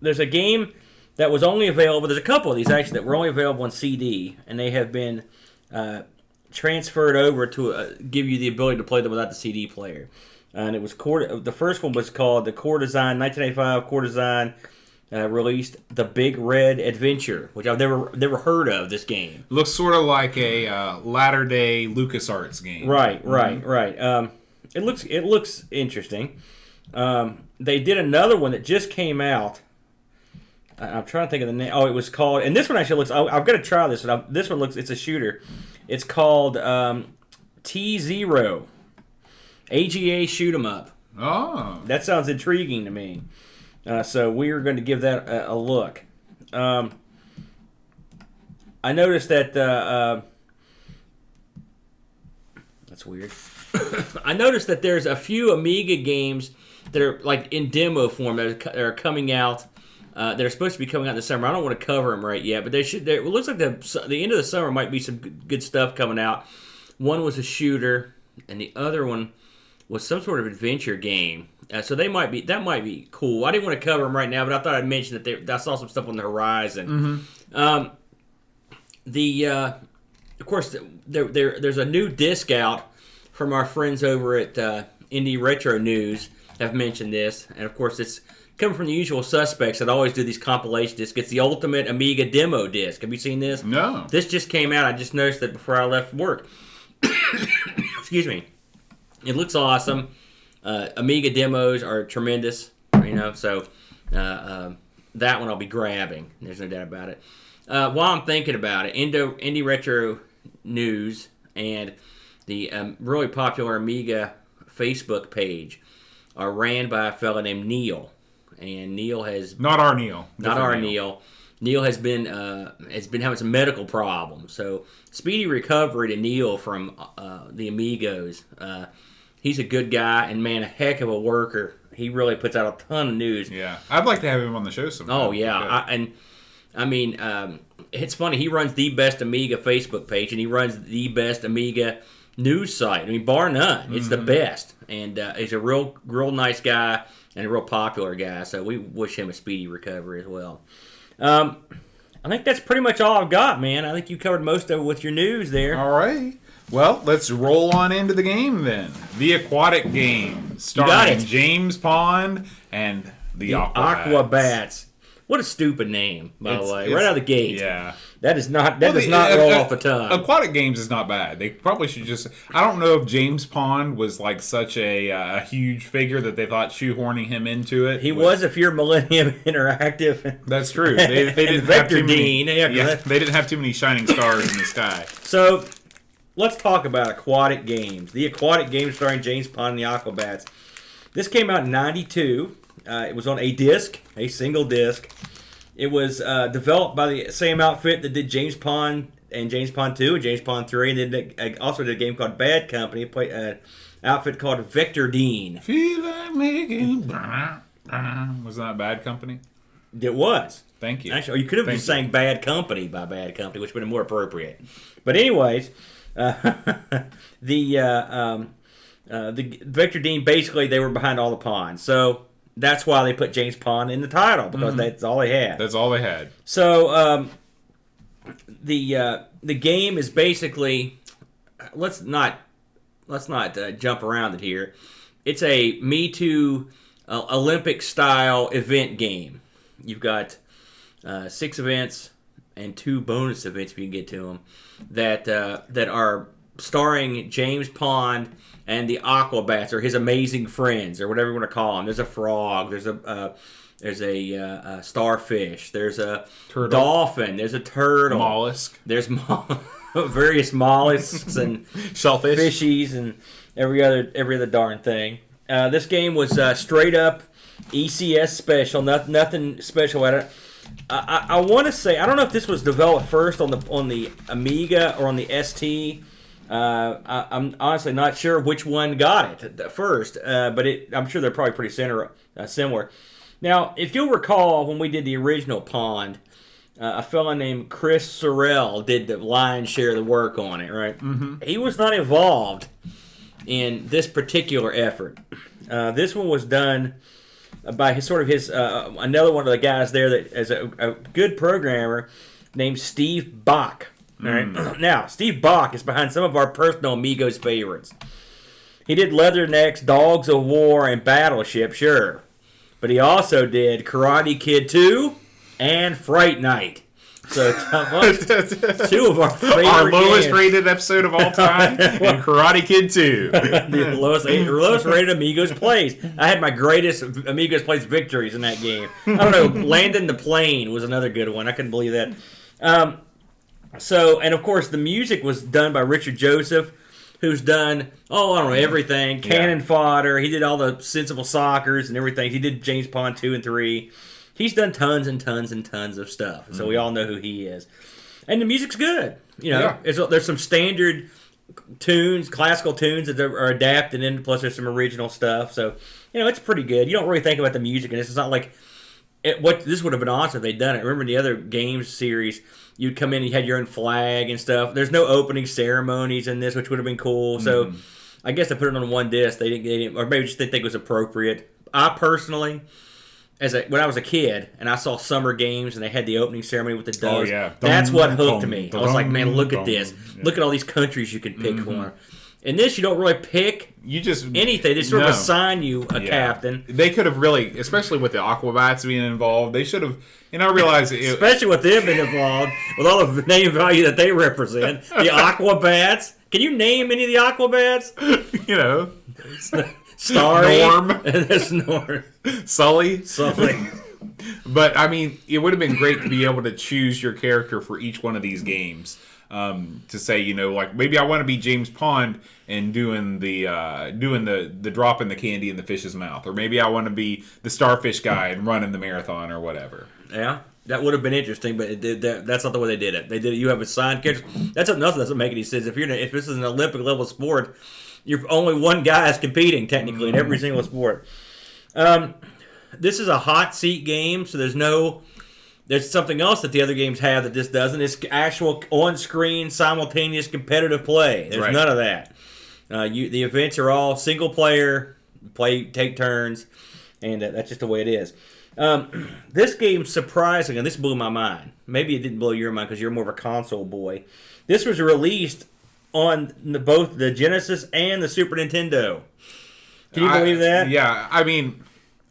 B: There's a game that was only available. There's a couple of these actually that were only available on CD, and they have been transferred over to give you the ability to play them without the CD player. And it was the first one was called the Courtesan 1985 Courtesan. Released The Big Red Adventure, which I've never heard of this game.
A: Looks sort of like a latter-day LucasArts game.
B: Right. It looks interesting. They did another one that just came out. I'm trying to think of the name. Oh, it was called, and this one actually looks. I've got to try this one. This one looks. It's a shooter. It's called T0. AGA Shoot 'em Up.
A: Oh,
B: that sounds intriguing to me. So we are going to give that a look. I noticed that that's weird. I noticed that there's a few Amiga games that are like in demo form that are coming out. That are supposed to be coming out in the summer. I don't want to cover them right yet, but they should. It looks like the end of the summer might be some good stuff coming out. One was a shooter, and the other one was some sort of adventure game. So that might be cool. I didn't want to cover them right now, but I thought I'd mention that I saw some stuff on the horizon. Mm-hmm. Of course, there's a new disc out from our friends over at Indie Retro News. Have mentioned this, and of course, it's coming from the usual suspects that always do these compilation discs. It's the ultimate Amiga demo disc. Have you seen this?
A: No.
B: This just came out. I just noticed it before I left work. Excuse me. It looks awesome. Amiga demos are tremendous, so that one I'll be grabbing. There's no doubt about it. While I'm thinking about it, Indie Retro News and the really popular Amiga Facebook page are ran by a fella named Neil. And Neil has...
A: Not our Neil.
B: Not our Neil. Neil has been having some medical problems. So, speedy recovery to Neil from the Amigos. He's a good guy and, man, a heck of a worker. He really puts out a ton of news.
A: Yeah. I'd like to have him on the show sometime.
B: Oh, yeah. It's funny. He runs the best Amiga Facebook page, and he runs the best Amiga news site. Bar none. It's the best. And he's a real nice guy and a real popular guy. So we wish him a speedy recovery as well. I think that's pretty much all I've got, man. I think you covered most of it with your news there.
A: All right. Well, let's roll on into the game then. The Aquatic Game, starring James Pond and the Aquabats.
B: What a stupid name, by the way. Right out of the gate.
A: Yeah.
B: That does not roll off the tongue.
A: Aquatic Games is not bad. They probably should just... I don't know if James Pond was like such a huge figure that they thought shoehorning him into it.
B: He was if you're Millennium Interactive.
A: That's true. They didn't have too many,
B: they
A: didn't have too many shining stars in the sky.
B: So, let's talk about Aquatic Games. The Aquatic Games starring James Pond and the Aquabats. This came out in 92. It was on a disc, a single disc. It was developed by the same outfit that did James Pond and James Pond 2 and James Pond 3. And then also did a game called Bad Company, an outfit called Vectordean.
A: Feel like making... Was that Bad Company?
B: It was.
A: Thank you.
B: Actually, you could have just sang Bad Company by Bad Company, which would have been more appropriate. But anyways, the Vectordean, basically, they were behind all the ponds. So... That's why they put James Pond in the title, because that's all they had.
A: That's all they had.
B: So the game is basically, let's not jump around it here. It's a Me Too Olympic style event game. You've got 6 events and 2 bonus events if you can get to them that are starring James Pond and the Aquabats, or his amazing friends, or whatever you want to call them. There's a frog. There's a starfish. There's a dolphin. There's a turtle.
A: Mollusk.
B: There's various mollusks and
A: shellfish,
B: fishies, and every other darn thing. This game was straight up ECS special. Nothing special at it. I want to say, I don't know if this was developed first on the Amiga or on the ST. I'm honestly not sure which one got it first, but I'm sure they're probably pretty similar. Now, if you'll recall, when we did the original Pond, a fella named Chris Sorrell did the lion's share of the work on it, right? Mm-hmm. He was not involved in this particular effort. This one was done by another one of the guys there that is a good programmer named Steve Bach. Right? Now, Steve Bach is behind some of our personal Amigos favorites. He did Leathernecks, Dogs of War, and Battleship, sure. But he also did Karate Kid 2 and Fright Night. So, two of our favorite
A: Our lowest
B: games.
A: rated episode of all time, and Karate Kid 2.
B: The lowest rated Amigos plays. I had my greatest Amigos plays victories in that game. I don't know, Landing the Plane was another good one. I couldn't believe that. And of course, the music was done by Richard Joseph, who's done, everything. Cannon Fodder. He did all the Sensible Soccers and everything. He did James Pond 2 and 3. He's done tons and tons and tons of stuff. So we all know who he is. And the music's good. There's some standard tunes, classical tunes that are adapted in, plus there's some original stuff. So, it's pretty good. You don't really think about the music, and this is not like this would have been awesome if they'd done it. Remember in the other games series, you'd come in and you had your own flag and stuff. There's no opening ceremonies in this, which would have been cool. So I guess they put it on one disc. They didn't, or maybe just didn't think it was appropriate. I personally, when I was a kid and I saw summer games and they had the opening ceremony with the doves, that's what hooked me. I was like, man, look at this. Look at all these countries you can pick for. In this, you don't really pick anything. They sort of assign you a captain.
A: They could have really, especially with the Aquabats being involved, they should have, I realize
B: especially with them being involved, with all the name value that they represent. The Aquabats. Can you name any of the Aquabats? Starry.
A: Norm. Sully. But, it would have been great to be able to choose your character for each one of these games. To say, maybe I want to be James Pond and doing the drop in the candy in the fish's mouth, or maybe I want to be the starfish guy and running the marathon or whatever.
B: Yeah, that would have been interesting, but that's not the way they did it. They did it. You have assigned characters. That's nothing. Doesn't make any sense. If this is an Olympic level sport, you're only one guy is competing technically in every single sport. This is a hot seat game, so there's something else that the other games have that this doesn't. It's actual on-screen, simultaneous competitive play. There's none of that. The events are all single-player, take turns, and that's just the way it is. This game, surprisingly, this blew my mind. Maybe it didn't blow your mind because you're more of a console boy. This was released on both the Genesis and the Super Nintendo. Can you believe that?
A: Yeah,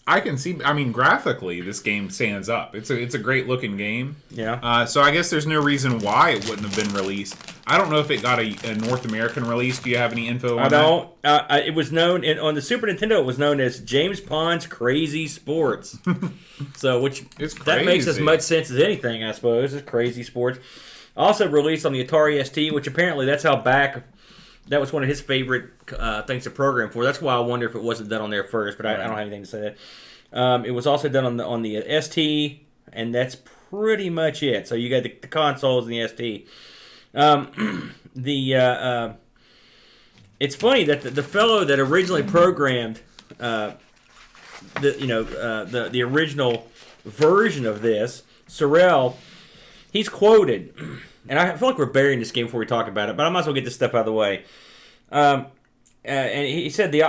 A: I can see. Graphically, this game stands up. It's a great looking game.
B: Yeah.
A: So I guess there's no reason why it wouldn't have been released. I don't know if it got a North American release. Do you have any info on that?
B: I don't. It was known on the Super Nintendo. It was known as James Pond's Crazy Sports. That makes as much sense as anything, I suppose. It's Crazy Sports. Also released on the Atari ST, which apparently that's how that was one of his favorite things to program for. That's why I wonder if it wasn't done on there first, but I don't have anything to say that. It was also done on the ST, and that's pretty much it. So you got the consoles and the ST. It's funny that the fellow that originally programmed the original version of this, Sorrell, he's quoted, and I feel like we're burying this game before we talk about it, but I might as well get this stuff out of the way. And he said the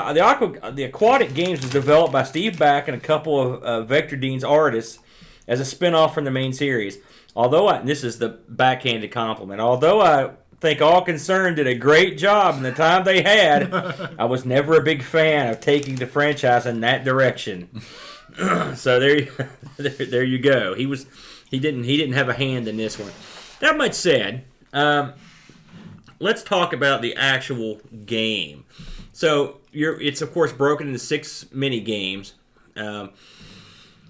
B: Aquatic Games was developed by Steve Bach and a couple of Vectordean's artists as a spin-off from the main series. This is the backhanded compliment. Although I think all concerned did a great job in the time they had, I was never a big fan of taking the franchise in that direction. So there you go. He didn't have a hand in this one. That much said, let's talk about the actual game. So it's of course broken into 6 mini games. We're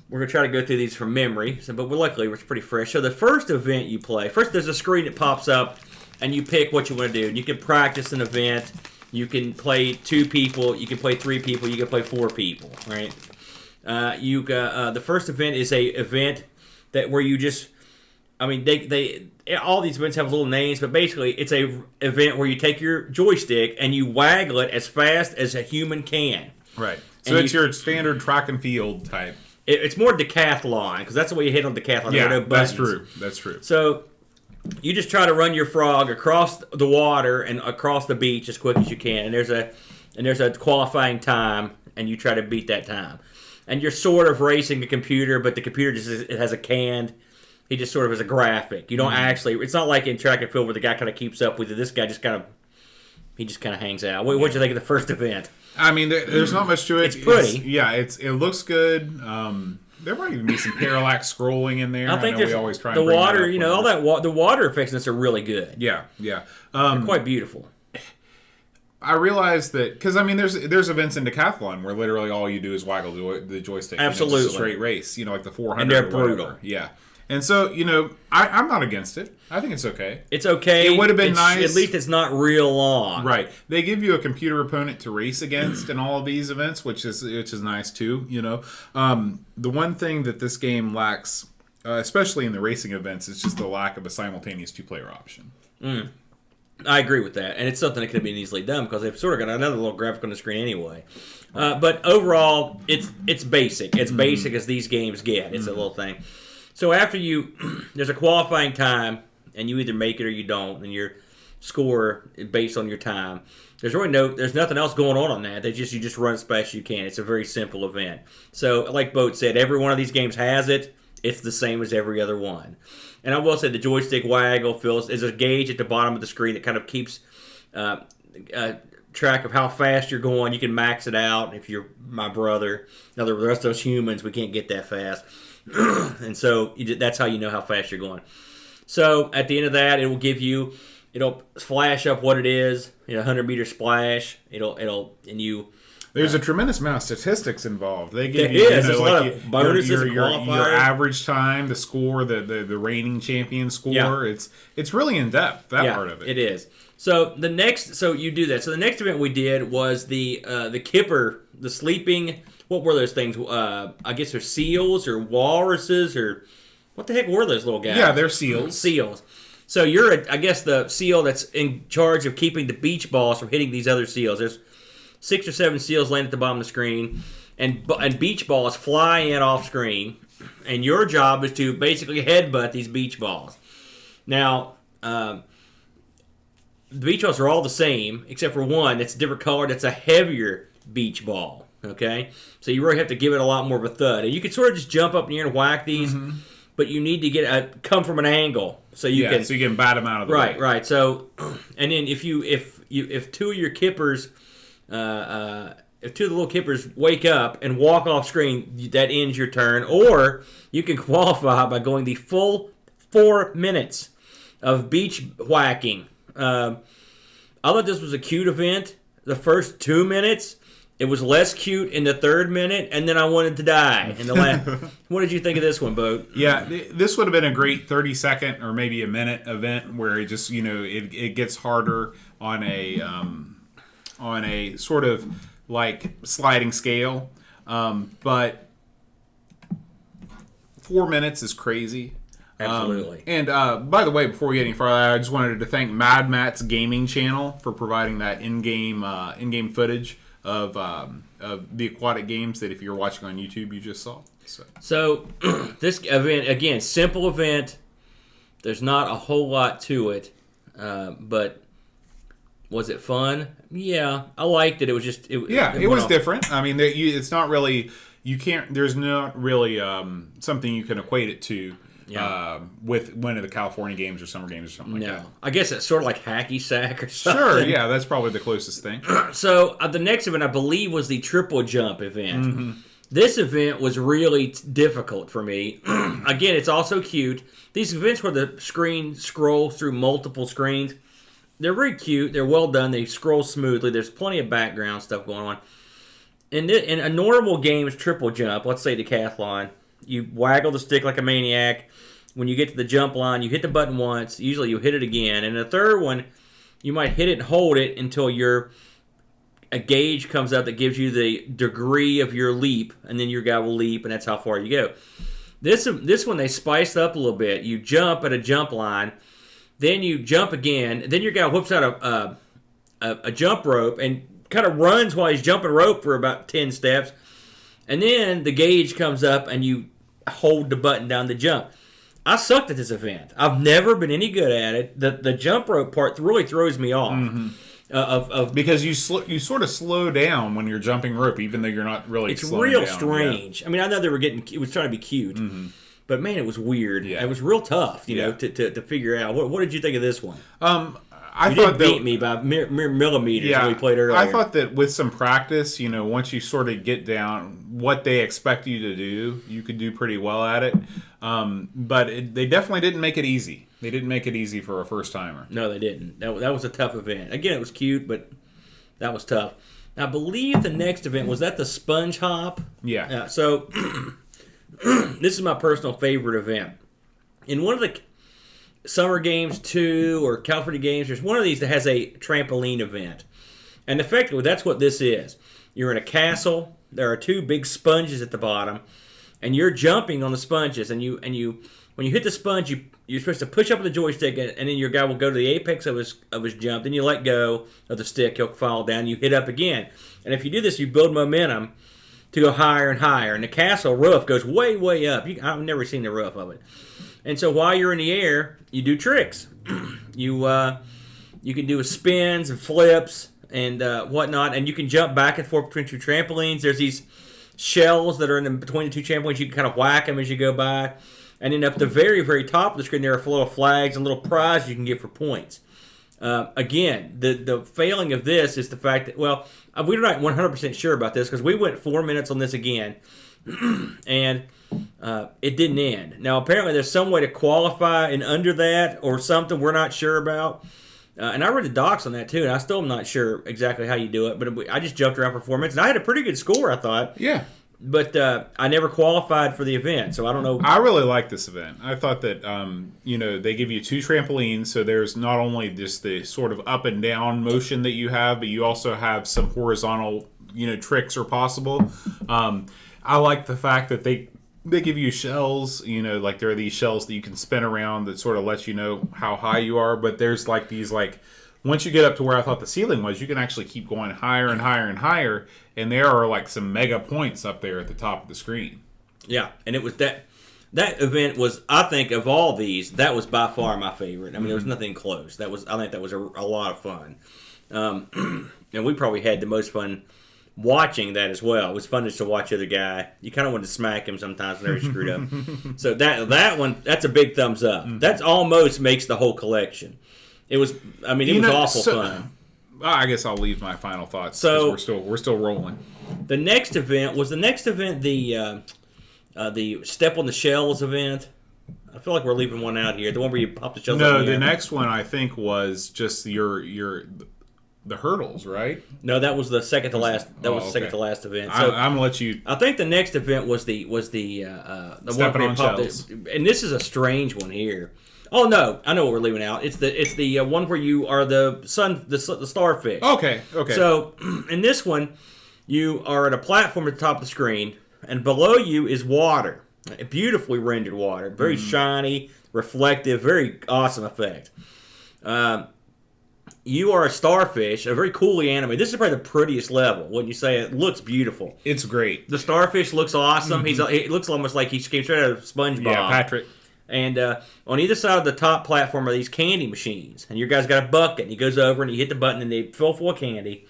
B: gonna try to go through these from memory, but luckily it's pretty fresh. So the first event you play, first there's a screen that pops up, and you pick what you want to do. You can practice an event. You can play 2 people. You can play 3 people. You can play 4 people. Right? The first event is a event where you just, all these events have little names, but basically it's a event where you take your joystick and you waggle it as fast as a human can.
A: Right. So it's your standard track and field type.
B: It's more decathlon, because that's the way you hit on decathlon.
A: Yeah,
B: there are no buttons.
A: that's true. That's true.
B: So you just try to run your frog across the water and across the beach as quick as you can. And there's a qualifying time, and you try to beat that time. And you're sort of racing the computer, but the computer it has a canned. He just sort of has a graphic. You don't actually. It's not like in track and field where the guy kind of keeps up with you. This guy just kind of hangs out. What'd you think of the first event?
A: I mean, there's not much to it.
B: It's pretty.
A: It looks good. There might even be some parallax scrolling in there.
B: I think
A: we always try
B: the
A: and bring
B: water.
A: that up
B: All that the water effects in this are really good.
A: Yeah.
B: They're quite beautiful.
A: I realized that because I mean, there's events in decathlon where literally all you do is waggle the joystick.
B: Absolutely,
A: it's a straight race. Like the 400.
B: And they're
A: or whatever.
B: brutal.
A: Yeah. And so, I'm not against it. I think it's okay.
B: It's okay.
A: It would have been nice.
B: At least it's not real long.
A: Right. They give you a computer opponent to race against in all of these events, which is nice too. The one thing that this game lacks, especially in the racing events, is just the lack of a simultaneous 2-player option.
B: I agree with that, and it's something that could have been easily done because they've sort of got another little graphic on the screen anyway. But overall, it's basic. It's basic as these games get. It's a little thing. So after there's a qualifying time, and you either make it or you don't, and your score is based on your time. There's nothing else going on that. You just run as fast as you can. It's a very simple event. So like Boat said, every one of these games has it. It's the same as every other one. And I will say the joystick waggle there's a gauge at the bottom of the screen that kind of keeps track of how fast you're going. You can max it out if you're my brother. Now the rest of us humans, we can't get that fast. And so that's how you know how fast you're going. So at the end of that, it'll flash up what it is, 100-meter splash. There's
A: a tremendous amount of statistics involved. They give
B: there's a lot of bonuses,
A: your average time, the score, the reigning champion score. Yeah. It's really in depth, that part of it.
B: It is. So you do that. So the next event we did was the kipper, the sleeping. What were those things? I guess they're seals or walruses or what the heck were those little guys?
A: Yeah, they're seals.
B: Seals. So you're, I guess, the seal that's in charge of keeping the beach balls from hitting these other seals. There's 6 or 7 seals laying at the bottom of the screen, and beach balls fly in off screen, and your job is to basically headbutt these beach balls. Now, the beach balls are all the same, except for one that's a different color. That's a heavier beach ball. Okay, so you really have to give it a lot more of a thud. And you can sort of just jump up in the air and whack these, but you need to come from an angle so you can
A: bat them out of the way.
B: Right. So, and then if two of your kippers, if two of the little kippers wake up and walk off screen, that ends your turn. Or you can qualify by going the full 4 minutes of beach whacking. I thought this was a cute event. The first 2 minutes. It was less cute in the 3rd minute, and then I wanted to die in the last. What did you think of this one, Boat?
A: Yeah, this would have been a great 30-second or maybe a minute event where it just it gets harder on a sort of like sliding scale, but 4 minutes is crazy.
B: Absolutely.
A: And by the way, before we get any farther, I just wanted to thank Mad Matt's gaming channel for providing that in-game footage of the Aquatic Games that if you're watching on YouTube, you just saw.
B: So this event, again, simple event. There's not a whole lot to it, but was it fun? Yeah, I liked it. It was just... It
A: was different. I mean, it's not really... There's not really something you can equate it to. With one of the California games or summer games or something like that.
B: I guess it's sort of like hacky sack or something.
A: Sure, yeah, that's probably the closest thing.
B: So the next event, I believe, was the triple jump event. Mm-hmm. This event was really difficult for me. Again, it's also cute. These events where the screen scrolls through multiple screens, they're very cute. They're well done. They scroll smoothly. There's plenty of background stuff going on. In a normal game's triple jump, let's say decathlon, you waggle the stick like a maniac. When you get to the jump line, you hit the button once. Usually you hit it again. And the third one, you might hit it and hold it until a gauge comes up that gives you the degree of your leap. And then your guy will leap, and that's how far you go. This one, they spiced up a little bit. You jump at a jump line. Then you jump again. Then your guy whips out a jump rope and kind of runs while he's jumping rope for about 10 steps. And then the gauge comes up and you hold the button down to jump. I sucked at this event. I've never been any good at it. The jump rope part really throws me off.
A: Because you sort of slow down when you're jumping rope, even though you're not really.
B: It's
A: slowing
B: real
A: down.
B: strange.
A: Yeah.
B: I mean, I know they were it was trying to be cute, but man, it was weird.
A: Yeah.
B: It was real tough, you know, to figure out. What did you think of this one?
A: I
B: you
A: thought
B: didn't beat me by mere millimeters when we played earlier.
A: I thought that with some practice, you know, once you sort of get down what they expect you to do, you could do pretty well at it. But they definitely didn't make it easy. They didn't make it easy for a first timer.
B: No, they didn't. That was a tough event. Again, it was cute, but that was tough. I believe the next event was that the sponge hop.
A: Yeah.
B: So this is my personal favorite event. In one of the Summer Games 2 or California Games, there's one of these that has a trampoline event. And effectively, that's what this is. You're in a castle. There are two big sponges at the bottom. And you're jumping on the sponges. And you when you hit the sponge, you're supposed to push up the joystick, and then your guy will go to the apex of his jump. Then you let go of the stick. He'll fall down. You hit up again. And if you do this, you build momentum to go higher and higher. And the castle roof goes way, way up. I've never seen the roof of it. And so while you're in the air, you do tricks. You can do spins and flips and whatnot, and you can jump back and forth between two trampolines. There's these shells that are in between the two trampolines. You can kind of whack them as you go by. And then up the very, very top of the screen, there are little flags and little prizes you can get for points. Again, the failing of this is the fact that, well, we're not 100% sure about this because we went 4 minutes on this again, and it didn't end. Now, apparently there's some way to qualify and under that or something we're not sure about. And I read the docs on that too, and I still am not sure exactly how you do it, but I just jumped around for 4 minutes, and I had a pretty good score, I thought.
A: Yeah.
B: But I never qualified for the event, so I don't know.
A: I really like this event. I thought that, they give you two trampolines, so there's not only just the sort of up and down motion that you have, but you also have some horizontal, tricks are possible. I like the fact that they give you shells, like there are these shells that you can spin around that sort of let you know how high you are, but there's like these once you get up to where I thought the ceiling was, you can actually keep going higher and higher and higher, and there are like some mega points up there at the top of the screen.
B: Yeah, and it was that event was, I think, of all these, that was by far my favorite. I mean, there was nothing close. I think that was a lot of fun. And we probably had the most fun watching that as well. It was fun just to watch the other guy. You kind of wanted to smack him sometimes whenever he screwed up. So that one, that's a big thumbs up. That's almost makes the whole collection. It was awful fun.
A: I guess I'll leave my final thoughts. So we're still rolling.
B: The next event the Step on the Shells event. I feel like we're leaving one out here. The one where you pop the shells.
A: No, the next one I think was just the hurdles, right?
B: No, that was the second to last. That was the second to last event. So
A: I'm gonna let you.
B: I think the next event was the one where you popped it. And this is a strange one here. Oh no, I know what we're leaving out. It's the one where you are the starfish.
A: Okay.
B: So in this one, you are at a platform at the top of the screen, and below you is water, beautifully rendered water, very shiny, reflective, very awesome effect. You are a starfish, a very coolly animated. This is probably the prettiest level. Wouldn't you say? It looks beautiful.
A: It's great.
B: The starfish looks awesome. He looks almost like he came straight out of SpongeBob.
A: Yeah, Patrick.
B: And on either side of the top platform are these candy machines. And your guy's got a bucket, and he goes over and you hit the button, and they fill full of candy.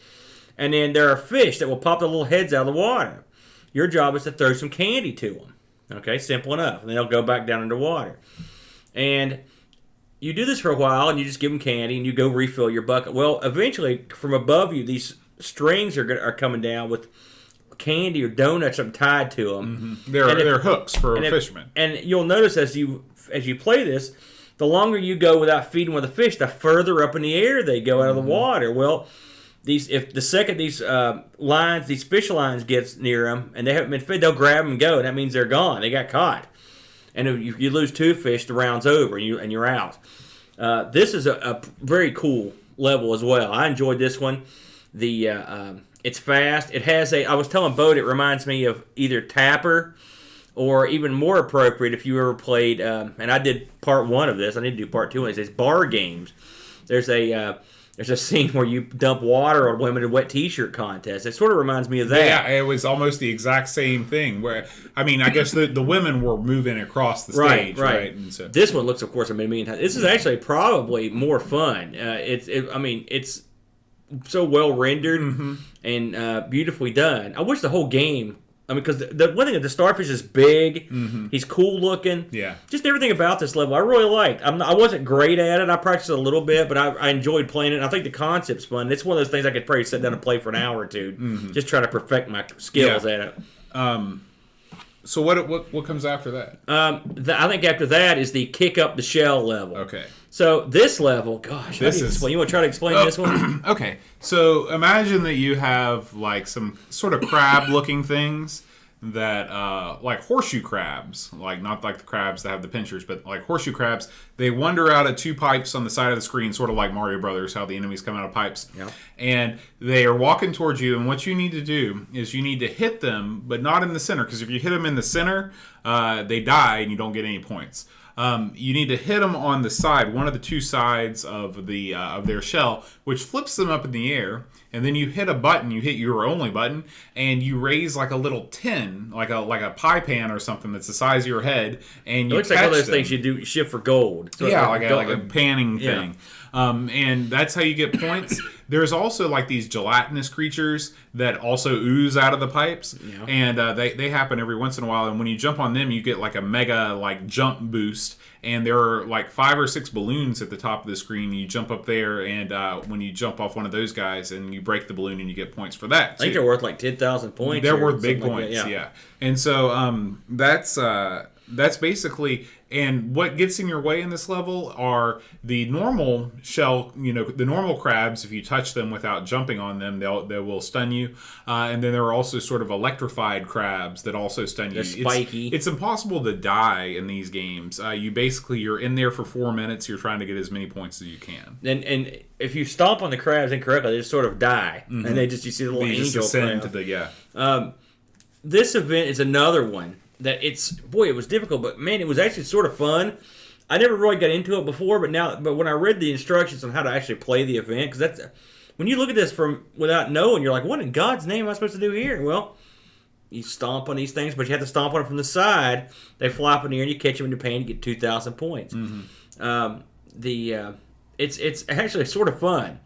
B: And then there are fish that will pop their little heads out of the water. Your job is to throw some candy to them. Okay, simple enough. And then they'll go back down into water. And you do this for a while, and you just give them candy, and you go refill your bucket. Well, eventually, from above you, these strings are coming down with candy or donuts are tied to them.
A: Mm-hmm. They're hooks for fishermen. And
B: you'll notice as you play this, the longer you go without feeding with the fish, the further up in the air they go out of the water. Well, if the second these fish lines gets near them and they haven't been fed, they'll grab them and go, and that means they're gone. They got caught. And if you lose two fish, the round's over and you're out. This is a very cool level as well. I enjoyed this one. It's fast. It has I was telling Bo, it reminds me of either Tapper or even more appropriate if you ever played, and I did part one of this. I need to do part two. It's Bar Games. There's there's a scene where you dump water on women in a wet T-shirt contest. It sort of reminds me of that.
A: Yeah, it was almost the exact same thing. Where I mean, I guess the women were moving across the stage, right? And so,
B: this one looks, of course, a million times. This is actually probably more fun. It's so well rendered and beautifully done. I wish the whole game. I mean, because the one thing, the starfish is big. He's cool looking.
A: Yeah.
B: Just everything about this level I really liked. I wasn't great at it. I practiced a little bit, but I enjoyed playing it. And I think the concept's fun. It's one of those things I could probably sit down and play for an hour or two. Just try to perfect my skills at it.
A: So what comes after that?
B: I think after that is the kick up the shell level.
A: Okay.
B: So this level, gosh, you want to try to explain this one?
A: Okay. So imagine that you have like some sort of crab-looking things that, like horseshoe crabs, like not like the crabs that have the pinchers, but like horseshoe crabs. They wander out of two pipes on the side of the screen, sort of like Mario Brothers, how the enemies come out of pipes.
B: Yeah.
A: And they are walking towards you, and what you need to do is you need to hit them, but not in the center, because if you hit them in the center, they die and you don't get any points. You need to hit them on the side, one of the two sides of the of their shell, which flips them up in the air, and then you hit a button. You hit your only button, and you raise like a little tin, like a pie pan or something that's the size of your head, and you
B: it looks
A: catch
B: like one of those
A: them.
B: things you do shift for gold. So
A: Yeah, like a panning
B: Yeah.
A: thing. And that's how you get points. There's also like these gelatinous creatures that also ooze out of the pipes, and they happen every once in a while. And when you jump on them, you get like a mega like jump boost. And there are like 5 or 6 balloons at the top of the screen. You jump up there, and when you jump off one of those guys, and you break the balloon, and you get points for that.
B: I think they're worth like 10,000 points.
A: They're worth big
B: like
A: points,
B: that,
A: yeah. And so that's basically. And what gets in your way in this level are the normal shell, the normal crabs. If you touch them without jumping on them, they will stun you. And then there are also sort of electrified crabs that also stun you.
B: They're spiky.
A: It's impossible to die in these games. You're in there for 4 minutes. You're trying to get as many points as you can.
B: And if you stomp on the crabs incorrectly, they just sort of die, and you see the little
A: They just
B: angel
A: ascend
B: crab.
A: to
B: This event is another one that it was difficult, but man, it was actually sort of fun. I never really got into it before, but when I read the instructions on how to actually play the event, because that's when you look at this from without knowing, you're like, what in God's name am I supposed to do here? Well, you stomp on these things, but you have to stomp on them from the side. They fly up in the air, and you catch them in your pan, you get 2,000 points. It's actually sort of fun.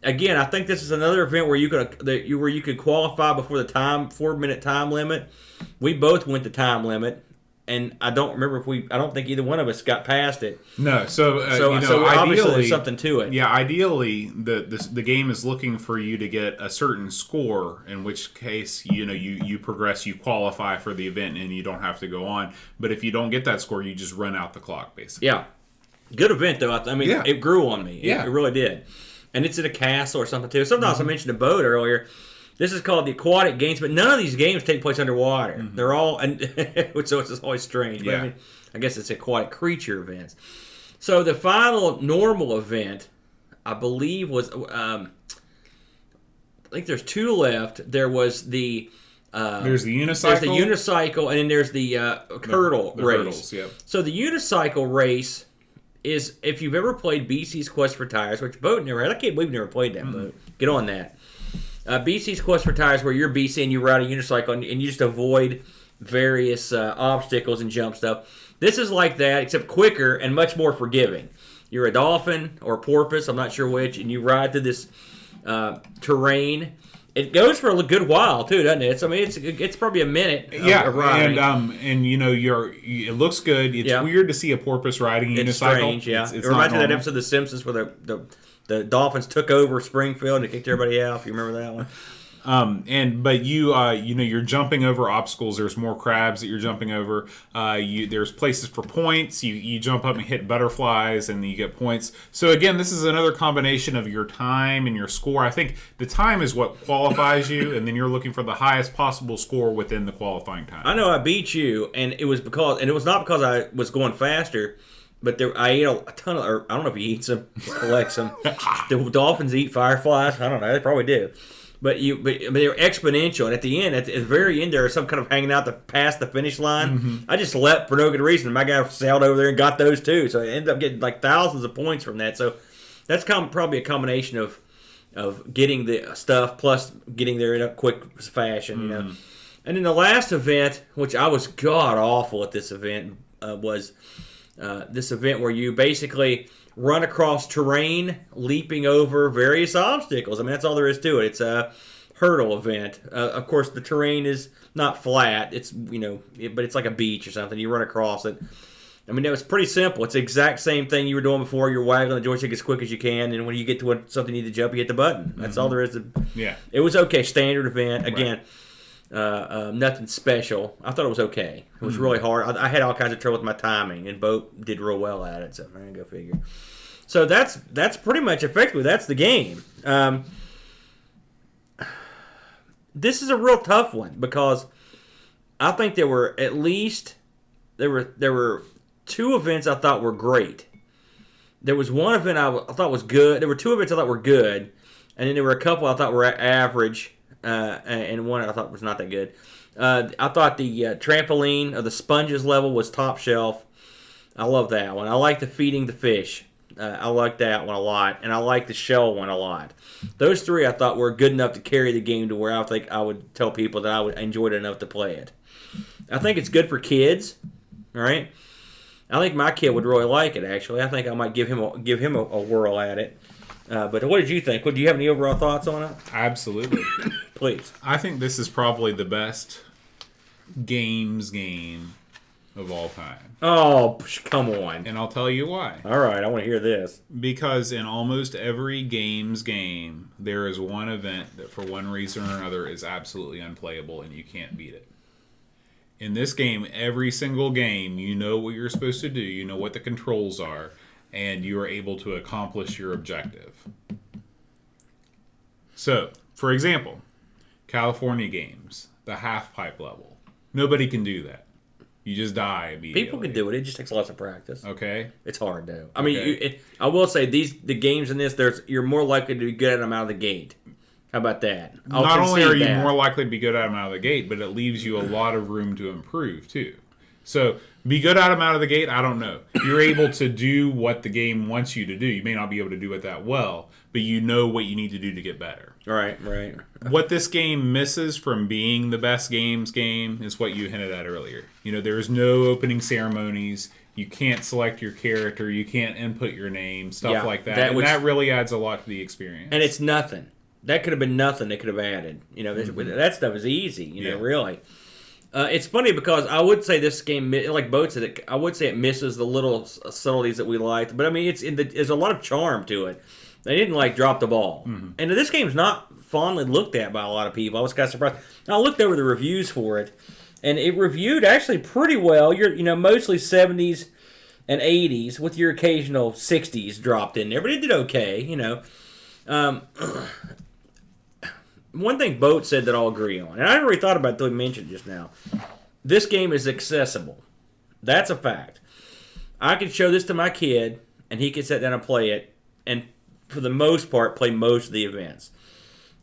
B: Again, I think this is another event where you could qualify before the 4-minute time limit. We both went the time limit, and I don't think either one of us got past it.
A: No, so
B: obviously
A: ideally,
B: there's something to it.
A: Yeah, ideally, the game is looking for you to get a certain score, in which case you progress, you qualify for the event, and you don't have to go on. But if you don't get that score, you just run out the clock, basically.
B: Yeah, good event though. It grew on me.
A: Yeah,
B: it really did. And it's in a castle or something too. Sometimes I mentioned a boat earlier. This is called the Aquatic Games, but none of these games take place underwater. They're all, so it's always strange. But
A: Yeah.
B: I guess it's aquatic creature events. So the final normal event, I believe, was I think there's 2 left. There was the
A: there's the unicycle.
B: There's the unicycle, and then there's the hurdle race.
A: Hurdles, yeah.
B: So the unicycle race is, if you've ever played BC's Quest for Tires, which Boat never had. I can't believe you never played that, Boat. Get on that. BC's Quest for Tires, where you're BC and you ride a unicycle and you just avoid various obstacles and jump stuff. This is like that, except quicker and much more forgiving. You're a dolphin or a porpoise, I'm not sure which, and you ride through this terrain. It goes for a good while too, doesn't it? It's probably a minute. Of riding.
A: And it looks good. It's weird to see a porpoise riding a unicycle.
B: It's strange, yeah. It reminds me of that episode of The Simpsons where the Dolphins took over Springfield and kicked everybody out. If you remember that one.
A: But you're jumping over obstacles. There's more crabs that you're jumping over. There's places for points. You jump up and hit butterflies, and you get points. So again, this is another combination of your time and your score. I think the time is what qualifies you, and then you're looking for the highest possible score within the qualifying time.
B: I know I beat you, and it was not because I was going faster. But I ate a ton of, or I don't know if he eats them, collects them. The dolphins eat fireflies. I don't know. They probably do. But they were exponential. And at the end, at the very end, there was some kind of hanging out to pass the finish line. I just leapt for no good reason. My guy sailed over there and got those too. So I ended up getting like thousands of points from that. So that's probably a combination of getting the stuff plus getting there in a quick fashion, you know. And then the last event, which I was god awful at this event, was this event where you basically run across terrain, leaping over various obstacles. I mean, that's all there is to it. It's a hurdle event. Of course, the terrain is not flat. It's but it's like a beach or something. You run across it. I mean, it was pretty simple. It's the exact same thing you were doing before. You're waggling the joystick as quick as you can, and when you get to something you need to jump, you hit the button. That's all there is. It was okay. Standard event. Again, nothing special. I thought it was okay. It was really hard. I had all kinds of trouble with my timing, and Boat did real well at it, so man, go figure. So that's pretty much effectively, that's the game. This is a real tough one because I think there were two events I thought were great. There was one event I thought was good. There were two events I thought were good, and then there were a couple I thought were average, and one I thought was not that good. I thought the trampoline or the sponges level was top shelf. I love that one. I like the feeding the fish. I like that one a lot, and I like the shell one a lot. Those three I thought were good enough to carry the game to where I think I would tell people that I would enjoy it enough to play it. I think it's good for kids, right? I think my kid would really like it. Actually, I think I might give him a whirl at it. But what did you think? Do you have any overall thoughts on it?
A: Absolutely.
B: Please.
A: I think this is probably the best game of all time.
B: Oh, come on.
A: And I'll tell you why.
B: All right, I want to hear this.
A: Because in almost every game, there is one event that for one reason or another is absolutely unplayable and you can't beat it. In this game, every single game, you know what you're supposed to do, you know what the controls are, and you are able to accomplish your objective. So, for example, California Games, the half-pipe level. Nobody can do that. You just die immediately.
B: People can do it. It just takes lots of practice.
A: Okay.
B: It's hard, though. I mean, I will say, the games in this, you're more likely to be good at them out of the gate. How about that?
A: Not only are you more likely to be good at them out of the gate, but it leaves you a lot of room to improve, too. So, be good at them out of the gate? I don't know. You're able to do what the game wants you to do. You may not be able to do it that well, but you know what you need to do to get better.
B: Right.
A: What this game misses from being the best game is what you hinted at earlier. There's no opening ceremonies. You can't select your character. You can't input your name, stuff like that. That really adds a lot to the experience.
B: And it's nothing. That could have been nothing they could have added. That stuff is easy, really. It's funny because I would say this game, like Boat said, I would say it misses the little subtleties that we liked. But, I mean, there's a lot of charm to it. They didn't, drop the ball. Mm-hmm. And this game's not fondly looked at by a lot of people. I was kind of surprised. I looked over the reviews for it, and it reviewed actually pretty well. Mostly 70s and 80s with your occasional 60s dropped in there. But it did okay, One thing Boat said that I'll agree on, and I never really thought about it until he mentioned it just now. This game is accessible. That's a fact. I could show this to my kid, and he could sit down and play it, and for the most part, play most of the events.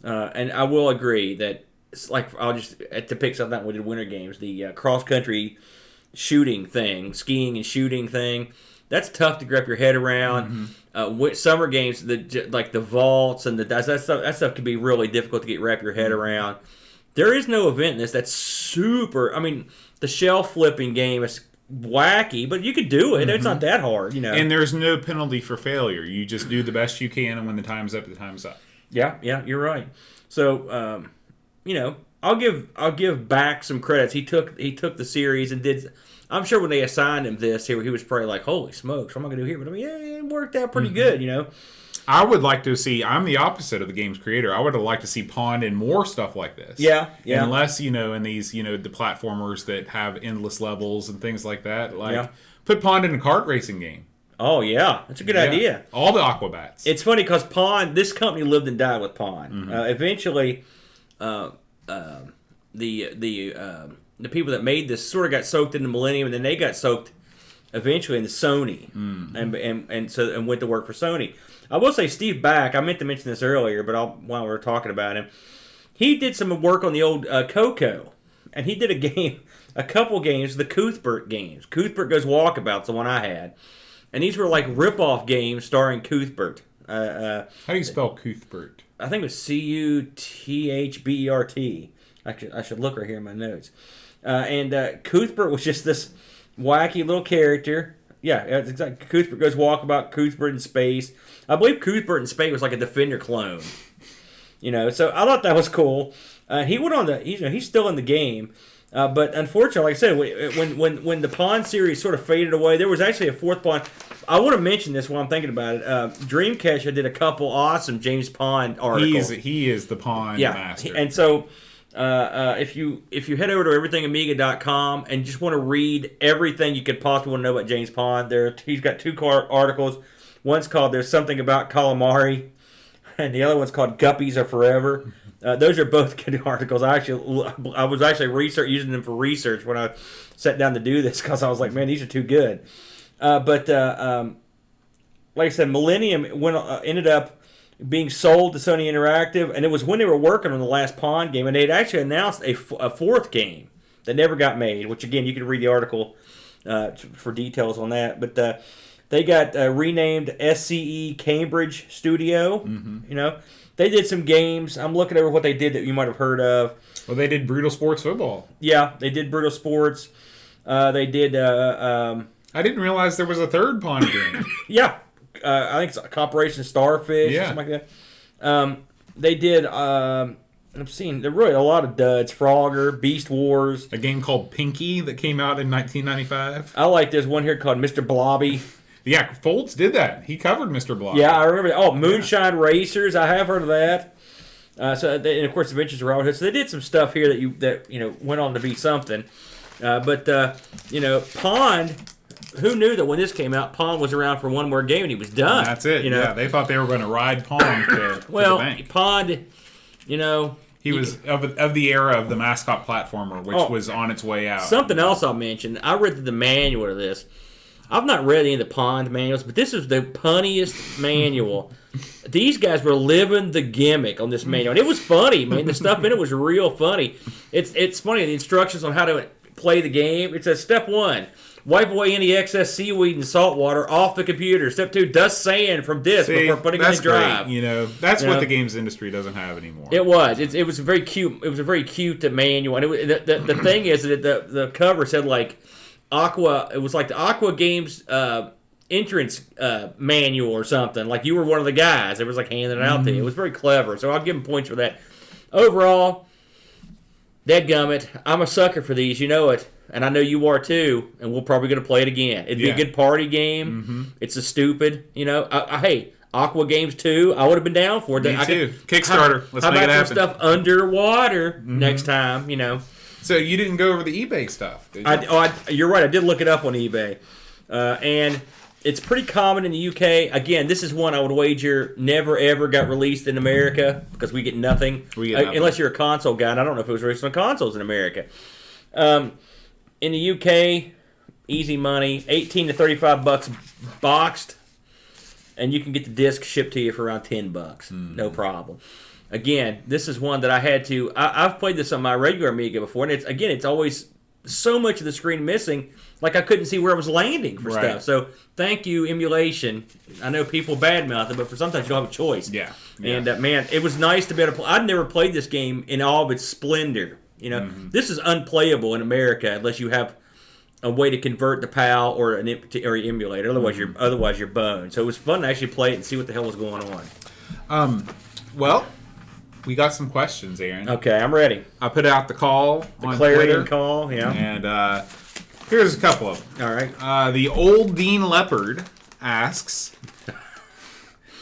B: And I will agree that it's I'll just to pick something out we did Winter Games, the cross-country shooting thing, skiing and shooting thing. That's tough to grab your head around. Mm-hmm. Summer games, the vaults and that stuff can be really difficult to wrap your head around. There is no event in this that's super. I mean, the shell flipping game is wacky, but you could do it. Mm-hmm. It's not that hard,
A: And there's no penalty for failure. You just do the best you can, and when the time's up, the time's up.
B: Yeah, you're right. So, I'll give back some credits. He took the series and did. I'm sure when they assigned him this, he was probably like, "Holy smokes, what am I going to do here?" But I mean, it worked out pretty good,
A: I would like to see. I'm the opposite of the game's creator. I would have liked to see Pond in more stuff like this.
B: Yeah.
A: And less, in these, the platformers that have endless levels and things like that. Put Pond in a kart racing game.
B: Oh yeah, that's a good idea.
A: All the Aquabats.
B: It's funny because Pond, this company lived and died with Pond.
A: Mm-hmm.
B: Eventually, the people that made this sort of got soaked into Millennium, and then they got soaked eventually into Sony, and went to work for Sony. I will say Steve Back, I meant to mention this earlier, but while we were talking about him, he did some work on the old Coco, and he did a couple games, the Cuthbert games. Cuthbert Goes Walkabout's the one I had, and these were like rip-off games starring Cuthbert.
A: How do you spell Cuthbert?
B: I think it was Cuthbert. I should look right here in my notes. And Cuthbert was just this wacky little character. Yeah, it's exactly. Cuthbert goes walkabout. Cuthbert in space. I believe Cuthbert in space was like a Defender clone. So I thought that was cool. He went on he's still in the game. But unfortunately, like I said, when the Pond series sort of faded away, there was actually a fourth Pond. I want to mention this while I'm thinking about it. Dreamcatcher did a couple awesome James Pond articles.
A: He is the Pond master.
B: And so if you head over to everythingamiga.com and just want to read everything you could possibly want to know about James Pond, he's got two articles. One's called "There's Something About Calamari," and the other one's called "Guppies Are Forever." Those are both good articles. I was actually using them for research when I sat down to do this because I was like, man, these are too good. But like I said, Millennium ended up being sold to Sony Interactive, and it was when they were working on the last Pond game, and they had actually announced a fourth game that never got made, which, again, you can read the article for details on that. But they got renamed SCE Cambridge Studio. Mm-hmm. They did some games. I'm looking over what they did that you might have heard of.
A: Well, they did Brutal Sports Football.
B: Yeah, they did Brutal Sports. They did...
A: I didn't realize there was a third Pond game.
B: Yeah. I think it's Operation Starfish or something like that. They did... I'm seeing... There were really a lot of duds. Frogger, Beast Wars.
A: A game called Pinky that came out in 1995.
B: I like this one here called Mr. Blobby.
A: Yeah, Foltz did that. He covered Mr. Blobby.
B: Yeah, I remember that. Oh, Moonshine Racers. I have heard of that. And of course, Adventures of Robin Hood. So they did some stuff here that went on to be something. But Pond. Who knew that when this came out, Pond was around for one more game and he was done?
A: And that's it. Yeah, they thought they were going to ride Pond to the bank.
B: Pond.
A: He was of the era of the mascot platformer, which was on its way out.
B: Something else I'll mention. I read the manual of this. I've not read any of the Pond manuals, but this is the punniest manual. These guys were living the gimmick on this manual. And it was funny, man. The stuff in it was real funny. It's funny. The instructions on how to play the game. It says, step 1, wipe away any excess seaweed and salt water off the computer. Step 2, dust sand from disk before putting it in drive.
A: Great. That's what the games industry doesn't have anymore.
B: It was. It was very cute. It was a very cute manual. And the thing is that the cover said like Aqua. It was like the Aqua Games entrance manual or something. Like you were one of the guys. It was like handing it out to you. It was very clever. So I'll give them points for that. Overall, dadgummit, I'm a sucker for these. You know it. And I know you are too, and we're probably going to play it again. It'd be a good party game. Mm-hmm. It's a stupid, hey, Aqua Games 2, I would have been down for it.
A: Me too. Kickstarter. Let's make it happen.
B: How about some stuff underwater next time,
A: So you didn't go over the eBay stuff, did you?
B: You're right. I did look it up on eBay. And it's pretty common in the UK. Again, this is one I would wager never, ever got released in America because we get nothing. Unless you're a console guy, and I don't know if it was released on consoles in America. In the UK, easy money, $18 to $35 boxed, and you can get the disc shipped to you for around $10. No problem. Again, this is one that I had to. I've played this on my regular Amiga before, and it's always so much of the screen missing, like I couldn't see where I was landing for stuff. So thank you, emulation. I know people badmouth it, but for sometimes you don't have a choice.
A: Yeah.
B: And man, it was nice to be able to play. I'd never played this game in all of its splendor. This is unplayable in America unless you have a way to convert the PAL or an emulator. Otherwise you're boned. So it was fun to actually play it and see what the hell was going on.
A: Well, we got some questions, Aaron.
B: Okay, I'm ready.
A: I put out the call on
B: Twitter. Call, yeah.
A: And here's a couple of them.
B: All right.
A: The Old Dean Leopard asks,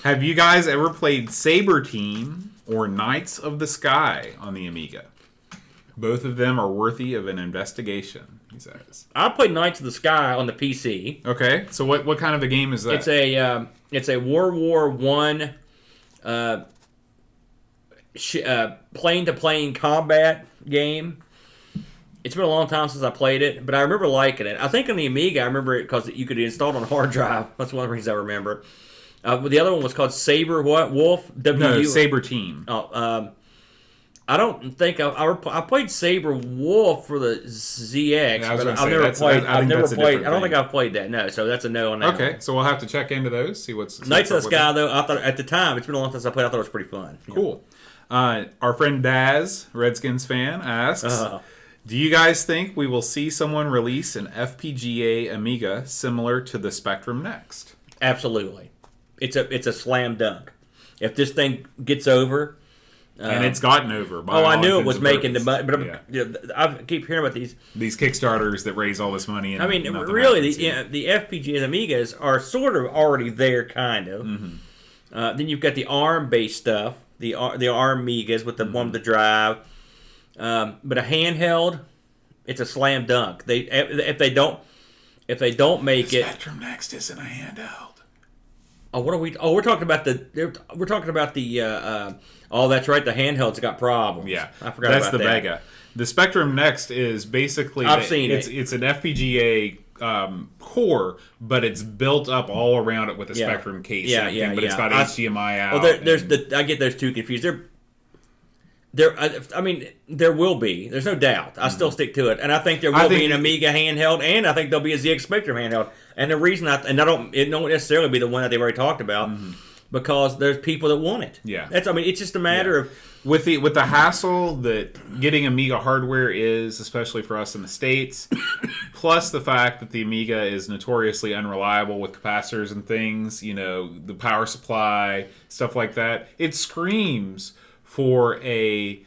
A: have you guys ever played Saber Team or Knights of the Sky on the Amiga? Both of them are worthy of an investigation, he says.
B: I played Knights of the Sky on the PC.
A: Okay, so what kind of a game is that?
B: It's a World War I plane-to-plane combat game. It's been a long time since I played it, but I remember liking it. I think on the Amiga, I remember it because you could install it on a hard drive. That's one of the reasons I remember. But the other one was called Saber Wolf?
A: No, Saber Team.
B: Oh, I don't think I played Saber Wolf for the ZX,
A: Yeah, I was
B: but
A: gonna
B: I've
A: say,
B: never
A: that's-
B: played.
A: I think
B: I've never
A: that's a
B: played. I
A: different
B: don't think
A: thing.
B: I've played that. No, so that's a no on that.
A: Okay,
B: one.
A: so we'll have to check into those. See what's
B: Knights of
A: up
B: the
A: with
B: Sky
A: them.
B: though. I thought at the time it's been a long time since I played. I thought it was pretty fun.
A: Cool. Our friend Daz, Redskins fan, asks, do you guys think we will see someone release an FPGA Amiga similar to the Spectrum Next?
B: Absolutely, it's a slam dunk. If this thing gets over,
A: And it's gotten over. By
B: I
A: all
B: knew it
A: intents
B: was
A: and
B: making the
A: purposes.
B: money, but I keep hearing about these.
A: These Kickstarters that raise all this money. And
B: I mean,
A: nothing
B: really,
A: happens,
B: the FPGA Amigas are sort of already there, kind of.
A: Mm-hmm.
B: Then you've got the ARM-based stuff, the ARM Amigas with the one with the drive. But a handheld, it's a slam dunk. If they don't make
A: the
B: it.
A: Spectrum Next isn't a handheld.
B: Oh, what are we? Oh, we're talking about We're talking about the. Oh, that's right. The handhelds got problems.
A: Yeah,
B: I forgot
A: that's
B: about
A: the
B: that.
A: Vega. The Spectrum Next is basically
B: I've seen it.
A: It's an FPGA core, but it's built up all around it with a Spectrum case.
B: Yeah,
A: and everything, but it's got HDMI out.
B: Well, I get those two confused. I mean, there will be. There's no doubt. I still stick to it, and I think there will be an Amiga handheld, and I think there'll be a ZX Spectrum handheld. And the reason it don't necessarily be the one that they've already talked about, because there's people that want it.
A: Yeah,
B: it's just a matter of
A: with the hassle that getting Amiga hardware is, especially for us in the States, plus the fact that the Amiga is notoriously unreliable with capacitors and things. The power supply, stuff like that. It screams for a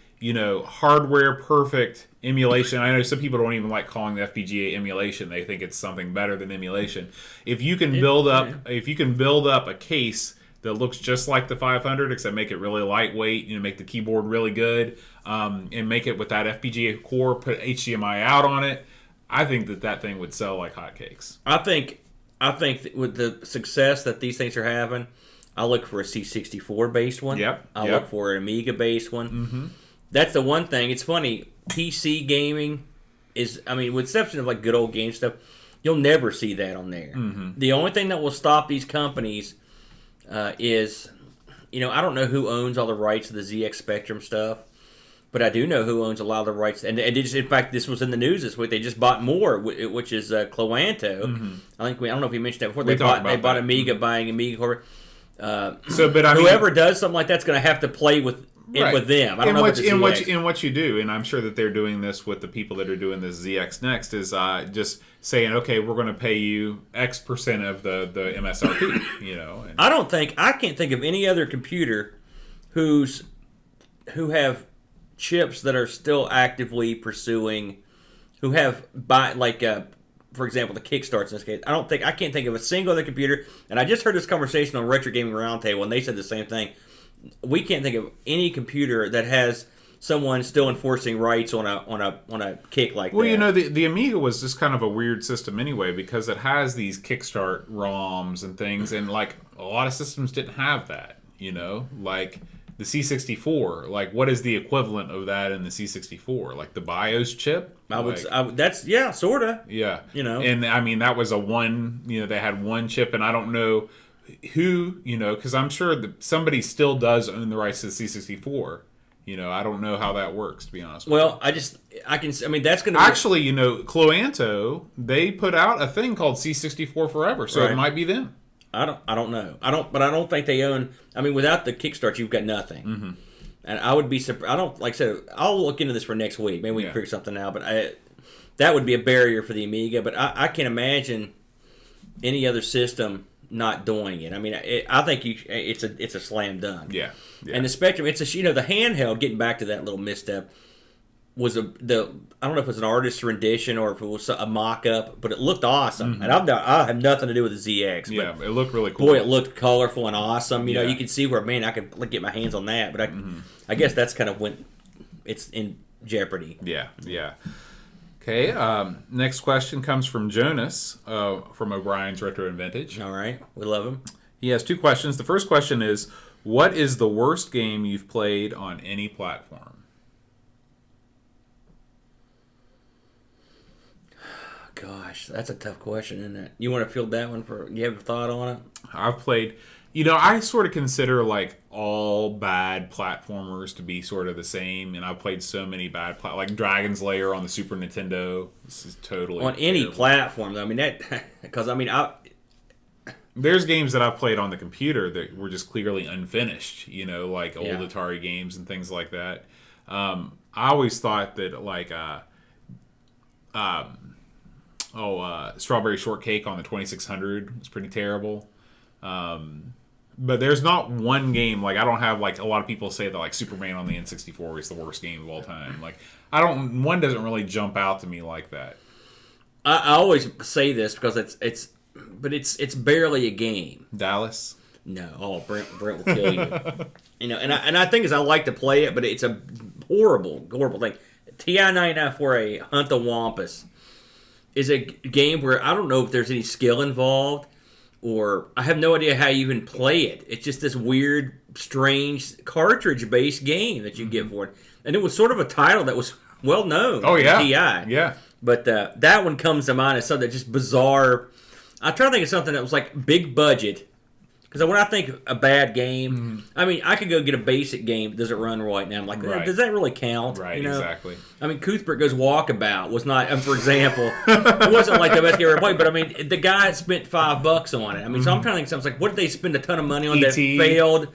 A: hardware perfect emulation. I know some people don't even like calling the FPGA emulation. They think it's something better than emulation. If you can build up a case that looks just like the 500, except make it really lightweight, make the keyboard really good, and make it with that FPGA core, put HDMI out on it, I think that thing would sell like hotcakes.
B: I think that with the success that these things are having, I look for a C64 based one.
A: Yep.
B: I look for an Amiga based one.
A: Mm-hmm.
B: That's the one thing. It's funny. PC gaming is, with the exception of like good old game stuff, you'll never see that on there.
A: Mm-hmm.
B: The only thing that will stop these companies is, I don't know who owns all the rights to the ZX Spectrum stuff, but I do know who owns a lot of the rights. And in fact, this was in the news this week. They just bought more, which is Cloanto. Mm-hmm. I don't know if we mentioned that before. They bought Amiga, buying Amiga Corporate. Whoever does something like that's going to have to play with them. I don't know
A: in what you do, and I'm sure that they're doing this with the people that are doing this ZX Next, is just saying, okay, we're going to pay you X percent of the MSRP.
B: I can't think of any other computer who have chips that are still actively pursuing, who have for example, the Kickstarts in this case. I can't think of a single other computer, and I just heard this conversation on Retro Gaming Roundtable, and they said the same thing. We can't think of any computer that has someone still enforcing rights on a kick like that.
A: Well, the Amiga was just kind of a weird system anyway, because it has these Kickstart ROMs and things, and like a lot of systems didn't have that. Like the C64. Like, what is the equivalent of that in the C64? Like the BIOS chip?
B: That's sort of.
A: Yeah. And that was a one. They had one chip, and I don't know who, because I'm sure that somebody still does own the rights to the C64. I don't know how that works, to be honest with you.
B: Well, that's going to
A: actually, Cloanto, they put out a thing called C64 Forever, so It might be them.
B: I don't know. But I don't think they own. Without the Kickstart, you've got nothing. Mm-hmm. And I would be surprised. I don't, like I said, I'll look into this for next week. Maybe we can figure something out. But that would be a barrier for the Amiga. But I can't imagine any other system not doing it. I think it's a slam dunk.
A: Yeah.
B: And the Spectrum, it's the handheld. Getting back to that little misstep, was I don't know if it was an artist's rendition or if it was a mock-up, but it looked awesome. Mm-hmm. And I have nothing to do with the ZX.
A: But it looked really cool.
B: Boy, it looked colorful and awesome. You can see where, man, I could get my hands on that. But I guess that's kind of when it's in jeopardy.
A: Yeah. Okay, next question comes from Jonas from O'Brien's Retro and Vintage.
B: All right, we love him.
A: He has two questions. The first question is, what is the worst game you've played on any platform?
B: Gosh, that's a tough question, isn't it? You want to field that one you have a thought on it?
A: I've played, I sort of consider like all bad platformers to be sort of the same, and I've played so many bad like Dragon's Lair on the Super Nintendo. This is totally
B: on any platform. Though. I mean that because
A: there's games that I've played on the computer that were just clearly unfinished. Like old Atari games and things like that. I always thought that like Strawberry Shortcake on the 2600 was pretty terrible. But there's not one game, like I don't have like a lot of people say that like Superman on the N64 is the worst game of all time. Like one doesn't really jump out to me like that.
B: I always say this because it's barely a game.
A: Dallas?
B: No, Brent will kill you. And I think I like to play it, but it's a horrible thing. TI-99 Hunt the Wampus is a game where I don't know if there's any skill involved. Or I have no idea how you even play it. It's just this weird, strange cartridge-based game that you get for it. And it was sort of a title that was well known.
A: Oh, yeah.
B: TI.
A: Yeah.
B: But that one comes to mind as something just bizarre. I try to think of something that was like big budget. Because when I think a bad game, I mean, I could go get a basic game that doesn't run right now. I'm like, does that really count?
A: Right, exactly.
B: I mean, Cuthbert Goes Walkabout was not, for example, it wasn't like the best game ever played, but I mean, the guy spent $5 on it. I mean, so I'm trying to think something like, what did they spend a ton of money on that failed?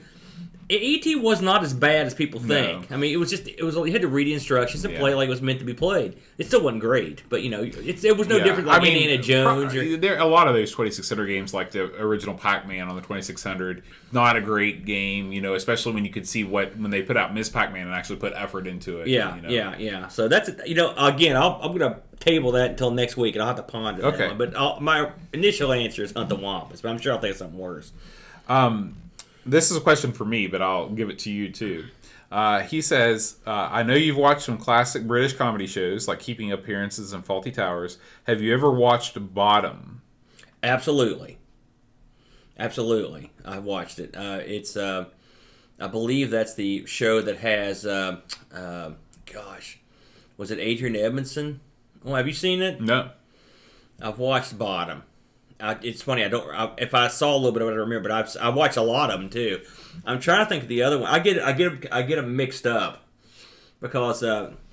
B: E.T. was not as bad as people think. No. I mean, you had to read the instructions and play like it was meant to be played. It still wasn't great, but it was no different than Indiana Jones.
A: There are a lot of those 2600 games, like the original Pac-Man on the 2600. Not a great game, especially when you could see when they put out Miss Pac-Man and actually put effort into it.
B: Yeah. So that's again, I'm gonna table that until next week, and I'll have to ponder.
A: Okay.
B: That one. But my initial answer is Hunt the Wampus, but I'm sure I'll think of something worse.
A: This is a question for me, but I'll give it to you too. He says, I know you've watched some classic British comedy shows like Keeping Appearances and Fawlty Towers. Have you ever watched Bottom?
B: Absolutely. I've watched it. It's I believe that's the show that has was it Adrian Edmondson? Oh, have you seen it?
A: No.
B: I've watched Bottom. It's funny. If I saw a little bit of it, I remember. But I watch a lot of them too. I'm trying to think of the other one. I get them mixed up because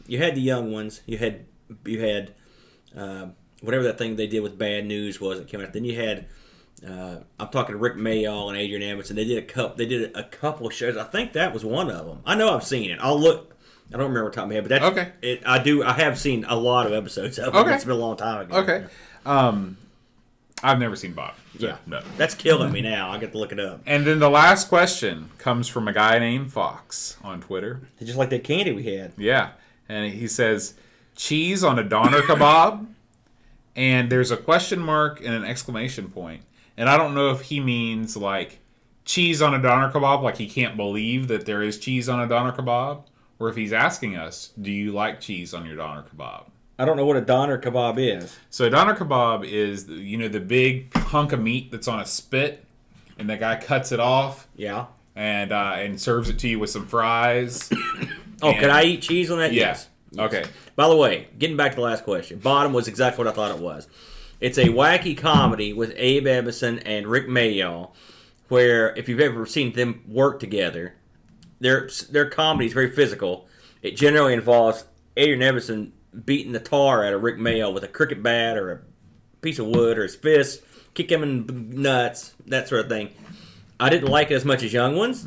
B: you had the young ones. You had whatever that thing they did with Bad News was that came out. Then you had I'm talking to Rick Mayall and Adrian Edmondson. They did a couple of shows. I think that was one of them. I know I've seen it. I'll look. I don't remember what time I had, but that's
A: okay.
B: I have seen a lot of episodes of it. Okay. It's been a long time ago.
A: Okay. I've never seen Bob. So, no.
B: That's killing me now. I get to look it up.
A: And then the last question comes from a guy named Fox on Twitter.
B: Just like that candy we had.
A: Yeah. And he says, cheese on a doner kebab? And there's a question mark and an exclamation point. And I don't know if he means like cheese on a doner kebab, like he can't believe that there is cheese on a doner kebab, or if he's asking us, do you like cheese on your doner kebab?
B: I don't know what a doner kebab is.
A: So a doner kebab is, the big hunk of meat that's on a spit, and the guy cuts it off.
B: Yeah.
A: And serves it to you with some fries.
B: Can I eat cheese on that?
A: Yeah.
B: Yes.
A: Okay.
B: By the way, getting back to the last question, Bottom was exactly what I thought it was. It's a wacky comedy with Abe Edmondson and Rick Mayall, where if you've ever seen them work together, their comedy is very physical. It generally involves Adrian Edmondson beating the tar out of Rick Mayall with a cricket bat or a piece of wood or his fist, kick him in the nuts, that sort of thing. I didn't like it as much as Young Ones,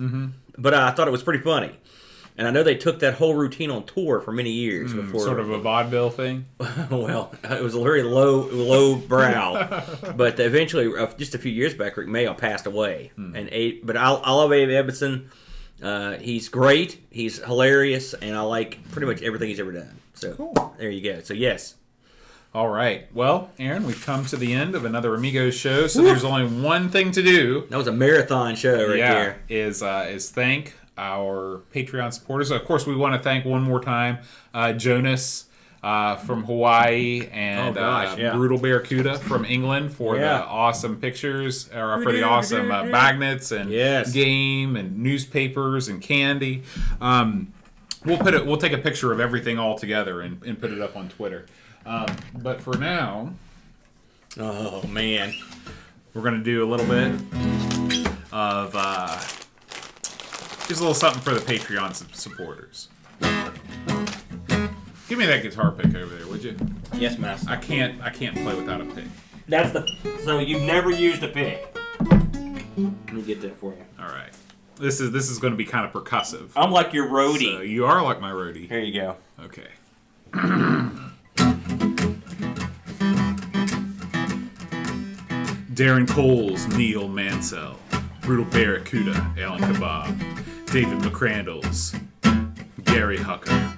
B: but I thought it was pretty funny. And I know they took that whole routine on tour for many years before.
A: Sort of a vaudeville thing?
B: Well, it was a very low brow. But eventually, just a few years back, Rick Mayall passed away. But I love Abe Edmondson. He's great. He's hilarious. And I like pretty much everything he's ever done. So cool. There you go. So yes.
A: All right. Well, Aaron, we've come to the end of another Amigos show. So there's only one thing to do.
B: That was a marathon show right there.
A: Is thank our Patreon supporters. Of course, we want to thank one more time Jonas from Hawaii and Brutal Barracuda from England for the awesome pictures, or for the awesome magnets and game and newspapers and candy. We'll take a picture of everything all together and put it up on Twitter. But for now,
B: oh man,
A: we're gonna do a little bit of just a little something for the Patreon supporters. Give me that guitar pick over there, would you?
B: Yes, master.
A: I can't play without a pick.
B: So you've never used a pick. Let me get that for you.
A: All right. This is going to be kind of percussive.
B: I'm like your roadie.
A: So you are like my roadie.
B: Here you go.
A: Okay. Darren Coles, Neil Mansell, Brutal Barracuda, Alan Kebab, David McCrandles, Gary Hucker,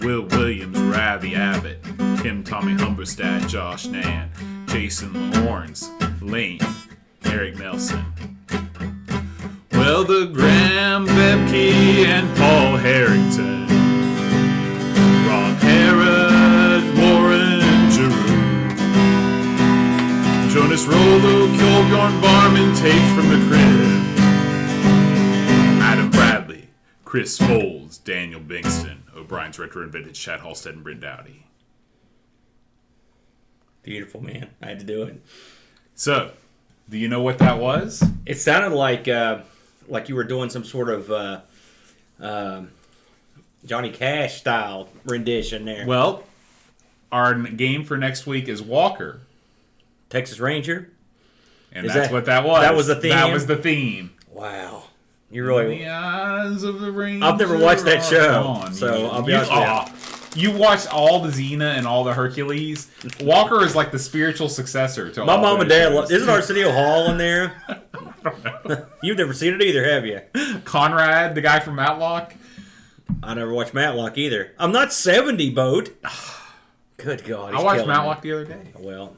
A: Will Williams, Ravi Abbott, Kim Tommy Humberstad, Josh Nan, Jason Lawrence, Lane, Eric Nelson. Well, the Graham Bebke and Paul Harrington, Ron Herod, Warren Giroux, Jonas Rollo, Kjolbjorn Barman, tapes from the crib, Adam Bradley, Chris Folds, Daniel Bingston, O'Brien's Retro and Vintage, Chad Halstead, and Brent Dowdy.
B: Beautiful, man. I had to do it.
A: So, do you know what that was?
B: It sounded like you were doing some sort of Johnny Cash style rendition there.
A: Well, our game for next week is Walker.
B: Texas Ranger.
A: And that's what that was.
B: That was the theme?
A: That was the theme.
B: Wow. You really...
A: In the eyes of the ranger.
B: I've never watched that show, so I'll be honest with
A: you. You watched all the Xena and all the Hercules. Walker is like the spiritual successor to
B: my
A: all
B: mom and
A: those
B: dad...
A: shows.
B: Isn't Arsenio Hall in there?
A: I don't know.
B: You've never seen it either, have you?
A: Conrad, the guy from Matlock.
B: I never watched Matlock either. I'm not 70, Boat. Good God.
A: I watched Matlock the other day.
B: Well...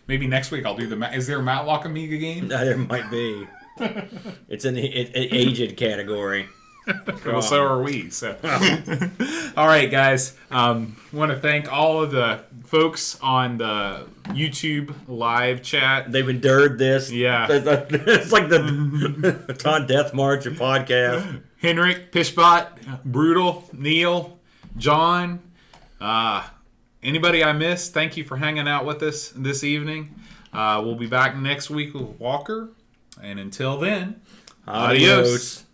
A: Maybe next week I'll do the... Is there a Matlock Amiga game?
B: There might be. It's an aged category.
A: Well, so are we. So, all right, guys. Want to thank all of the folks on the YouTube live chat.
B: They've endured this.
A: Yeah,
B: it's like the Ton Death March of podcast.
A: Henrik, Pishbot, Brutal, Neil, John. Anybody I missed? Thank you for hanging out with us this evening. We'll be back next week with Walker. And until then, adios.